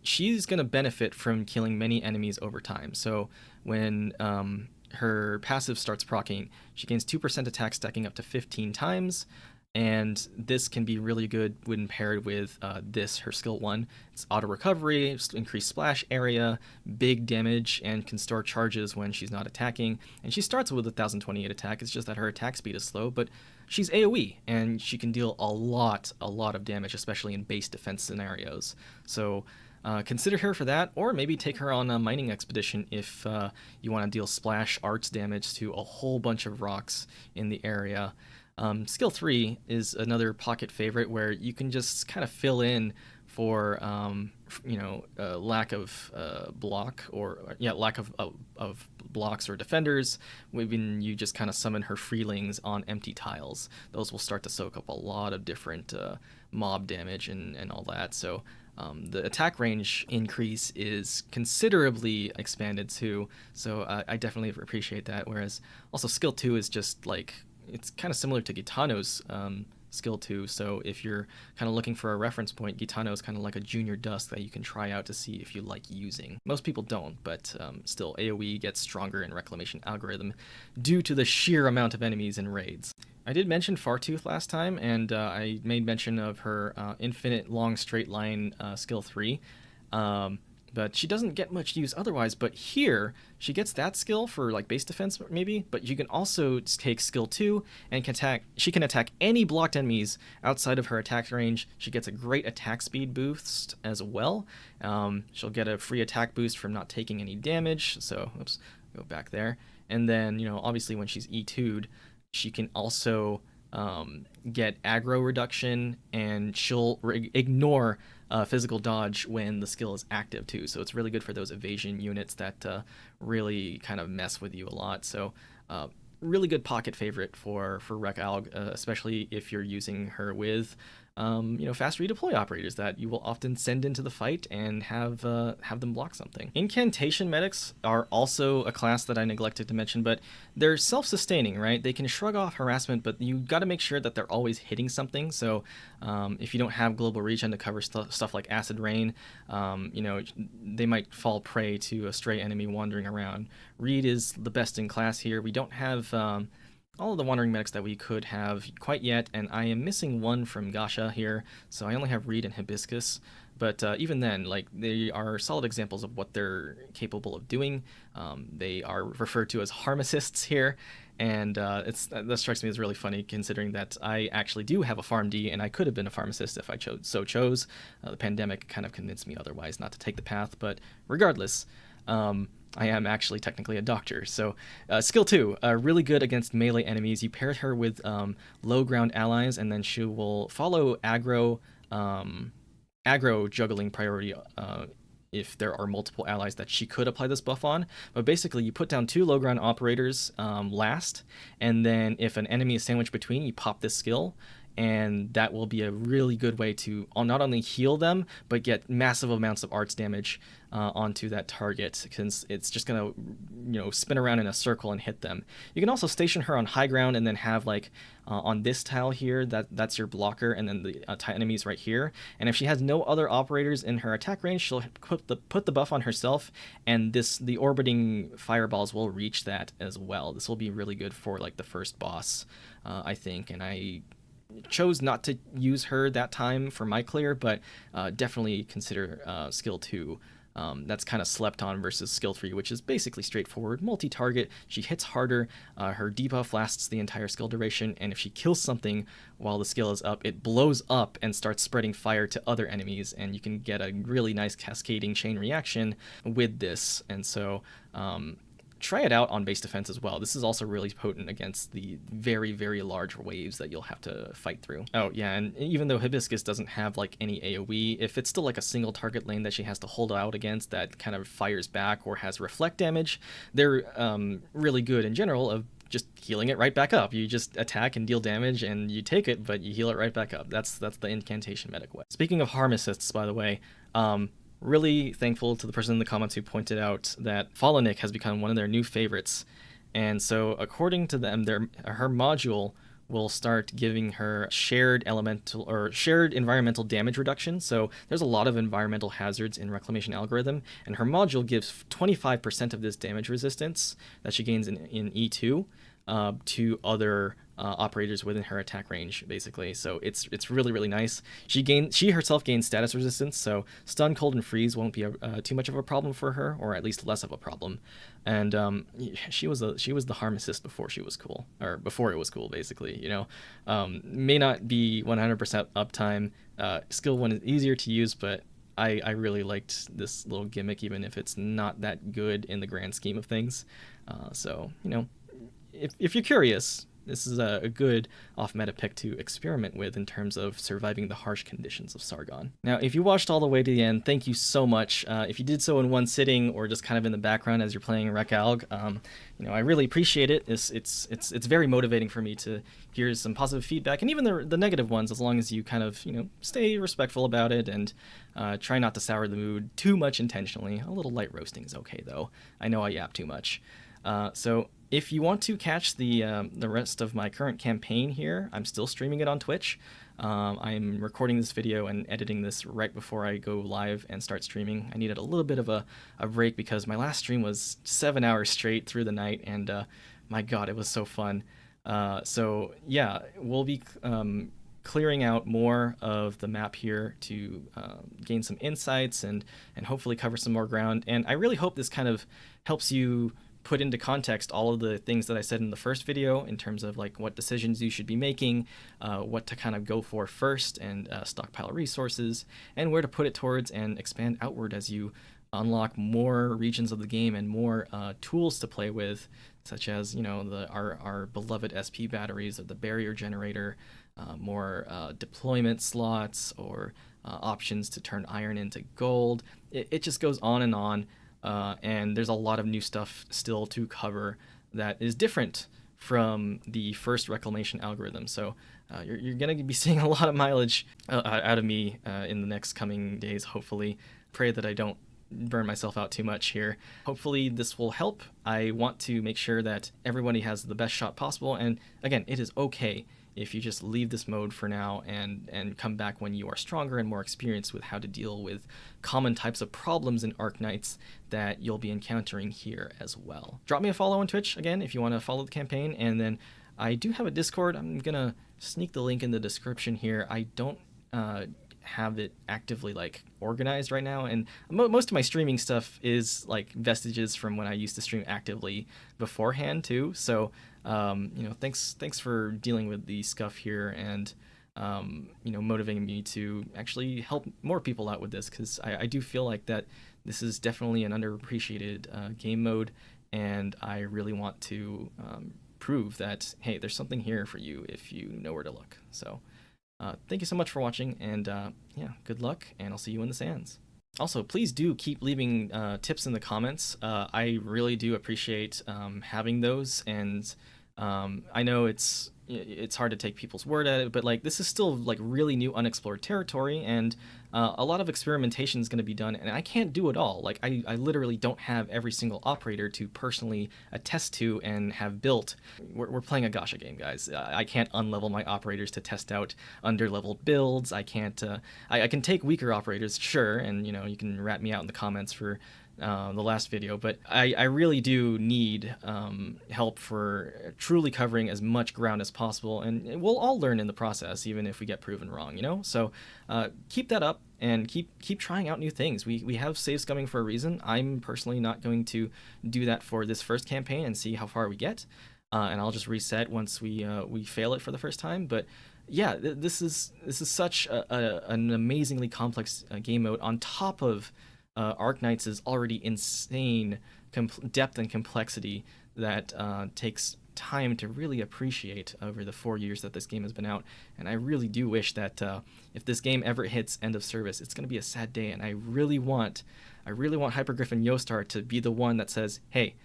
she's going to benefit from killing many enemies over time. So when her passive starts proccing, she gains 2% attack stacking up to 15 times, and this can be really good when paired with her skill 1. It's auto recovery, increased splash area, big damage, and can store charges when she's not attacking. And she starts with 1028 attack. It's just that her attack speed is slow, but she's AoE, and she can deal a lot of damage, especially in base defense scenarios. So consider her for that, or maybe take her on a mining expedition if you want to deal splash arts damage to a whole bunch of rocks in the area. Skill 3 is another pocket favorite where you can just kind of fill in for lack of lack of blocks or defenders. When you just kind of summon her freelings on empty tiles, those will start to soak up a lot of different mob damage and all that. So the attack range increase is considerably expanded too, so I definitely appreciate that. Whereas also skill 2 is just it's kind of similar to Gitano's skill 2, so if you're kind of looking for a reference point, Gitano is kind of like a junior Dusk that you can try out to see if you like using. Most people don't, but still, AoE gets stronger in Reclamation algorithm due to the sheer amount of enemies in raids. I did mention Fartooth last time, and I made mention of her infinite long straight line skill 3. But she doesn't get much use otherwise, but here she gets that skill for base defense maybe, but you can also take skill 2 and she can attack any blocked enemies outside of her attack range. She gets a great attack speed boost as well. She'll get a free attack boost from not taking any damage, so oops, go back there. And then, obviously when she's E2'd, she can also get aggro reduction, and she'll ignore physical dodge when the skill is active too. So it's really good for those evasion units that really kind of mess with you a lot. So really good pocket favorite for Rec Alg, especially if you're using her with fast redeploy operators that you will often send into the fight and have them block something. Incantation medics are also a class that I neglected to mention, but they're self-sustaining, right? They can shrug off harassment, but you got to make sure that they're always hitting something. So if you don't have global regen to cover stuff like acid rain, they might fall prey to a stray enemy wandering around. Reed is the best in class here. We don't have all of the wandering medics that we could have quite yet, and I am missing one from Gasha here, so I only have Reed and Hibiscus. But even then, they are solid examples of what they're capable of doing. They are referred to as pharmacists here, and that strikes me as really funny, considering that I actually do have a PharmD, and I could have been a pharmacist if I chose. The pandemic kind of convinced me otherwise not to take the path, but regardless, I am actually technically a doctor. So skill 2, really good against melee enemies. You pair her with low ground allies, and then she will follow aggro juggling priority if there are multiple allies that she could apply this buff on. But basically, you put down 2 low ground operators last, and then if an enemy is sandwiched between, you pop this skill, and that will be a really good way to not only heal them, but get massive amounts of arts damage onto that target, since it's just gonna, spin around in a circle and hit them. You can also station her on high ground and then have like on this tile here, that's your blocker, and then the enemies right here. And if she has no other operators in her attack range, she'll put the buff on herself, and the orbiting fireballs will reach that as well. This will be really good for like the first boss, I think, and I chose not to use her that time for my clear, but definitely consider skill 2. That's kind of slept on versus skill 3, which is basically straightforward. Multi-target, she hits harder, her debuff lasts the entire skill duration, and if she kills something while the skill is up, it blows up and starts spreading fire to other enemies, and you can get a really nice cascading chain reaction with this. And so try it out on base defense as well. This is also really potent against the very, very large waves that you'll have to fight through. Oh yeah, and even though Hibiscus doesn't have like any AoE, if it's still like a single target lane that she has to hold out against that kind of fires back or has reflect damage, they're really good in general of just healing it right back up. You just attack and deal damage and you take it, but you heal it right back up. That's the incantation medic way. Speaking of harm assists, by the way, really thankful to the person in the comments who pointed out that Falanic has become one of their new favorites. And so according to them, her module will start giving her shared elemental or shared environmental damage reduction. So there's a lot of environmental hazards in Reclamation algorithm, and her module gives 25% of this damage resistance that she gains in E2 to other operators within her attack range, basically. So it's really, really nice. She herself gains status resistance, so stun, cold, and freeze won't be too much of a problem for her, or at least less of a problem. And she was the harm assist before she was cool, or before it was cool, basically. May not be 100% uptime. Skill 1 is easier to use, but I really liked this little gimmick, even if it's not that good in the grand scheme of things. So if you're curious, this is a good off-meta pick to experiment with in terms of surviving the harsh conditions of Sargon. Now, if you watched all the way to the end, thank you so much. If you did so in one sitting or just kind of in the background as you're playing Rec Alg, I really appreciate it. It's very motivating for me to hear some positive feedback, and even the negative ones, as long as you kind of stay respectful about it and try not to sour the mood too much intentionally. A little light roasting is okay, though. I know I yap too much. So if you want to catch the rest of my current campaign here, I'm still streaming it on Twitch. I'm recording this video and editing this right before I go live and start streaming. I needed a little bit of a break because my last stream was 7 hours straight through the night, and my god, it was so fun. So yeah, we'll be clearing out more of the map here to gain some insights and hopefully cover some more ground. And I really hope this kind of helps you put into context all of the things that I said in the first video in terms of like what decisions you should be making, what to kind of go for first and stockpile resources, and where to put it towards and expand outward as you unlock more regions of the game and more tools to play with, such as our beloved SP batteries or the barrier generator, more deployment slots or options to turn iron into gold. It just goes on and on. And there's a lot of new stuff still to cover that is different from the first Reclamation algorithm. So you're going to be seeing a lot of mileage out of me in the next coming days, hopefully. Pray that I don't burn myself out too much here. Hopefully this will help. I want to make sure that everybody has the best shot possible. And again, it is okay if you just leave this mode for now and come back when you are stronger and more experienced with how to deal with common types of problems in Arknights that you'll be encountering here as well. Drop me a follow on Twitch, again, if you want to follow the campaign, and then I do have a Discord. I'm going to sneak the link in the description here. I don't have it actively like organized right now, and most of my streaming stuff is like vestiges from when I used to stream actively beforehand too. So thanks for dealing with the scuff here and motivating me to actually help more people out with this, because I do feel like that this is definitely an underappreciated game mode, and I really want to prove that, hey, there's something here for you if you know where to look. So thank you so much for watching, and good luck, and I'll see you in the sands. Also, please do keep leaving tips in the comments. I really do appreciate having those, and I know it's it's hard to take people's word at it, but like this is still like really new unexplored territory, and a lot of experimentation is going to be done, and I can't do it all. Like I literally don't have every single operator to personally attest to and have built. We're playing a gacha game, guys. I can't unlevel my operators to test out under-leveled builds. I can't. I can take weaker operators, sure, and you can rat me out in the comments for the last video, but I really do need help for truly covering as much ground as possible, and we'll all learn in the process, even if we get proven wrong, So keep that up and keep trying out new things. We have save scumming for a reason. I'm personally not going to do that for this first campaign and see how far we get, and I'll just reset once we fail it for the first time. But yeah, this is such an amazingly complex game mode on top of Arknights is already insane depth and complexity that takes time to really appreciate over the 4 years that this game has been out. And I really do wish that if this game ever hits end of service, it's going to be a sad day. And I really want Hypergriffin Yostar to be the one that says, hey,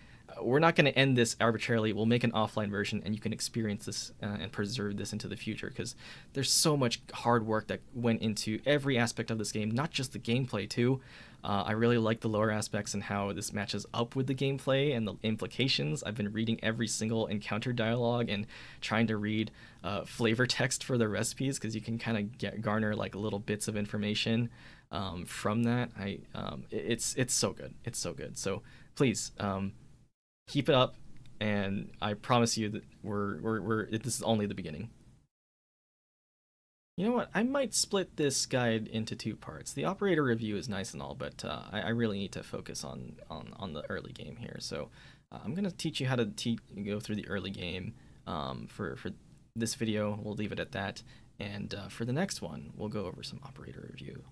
we're not going to end this arbitrarily. We'll make an offline version, and you can experience this and preserve this into the future, because there's so much hard work that went into every aspect of this game, not just the gameplay too. I really like the lore aspects and how this matches up with the gameplay and the implications. I've been reading every single encounter dialogue and trying to read flavor text for the recipes, because you can kind of garner like little bits of information from that. It's so good. It's so good. So please keep it up, and I promise you that this is only the beginning. You know what? I might split this guide into 2 parts. The operator review is nice and all, but I really need to focus on the early game here. So I'm gonna teach you how to go through the early game for this video. We'll leave it at that, and for the next one, we'll go over some operator review.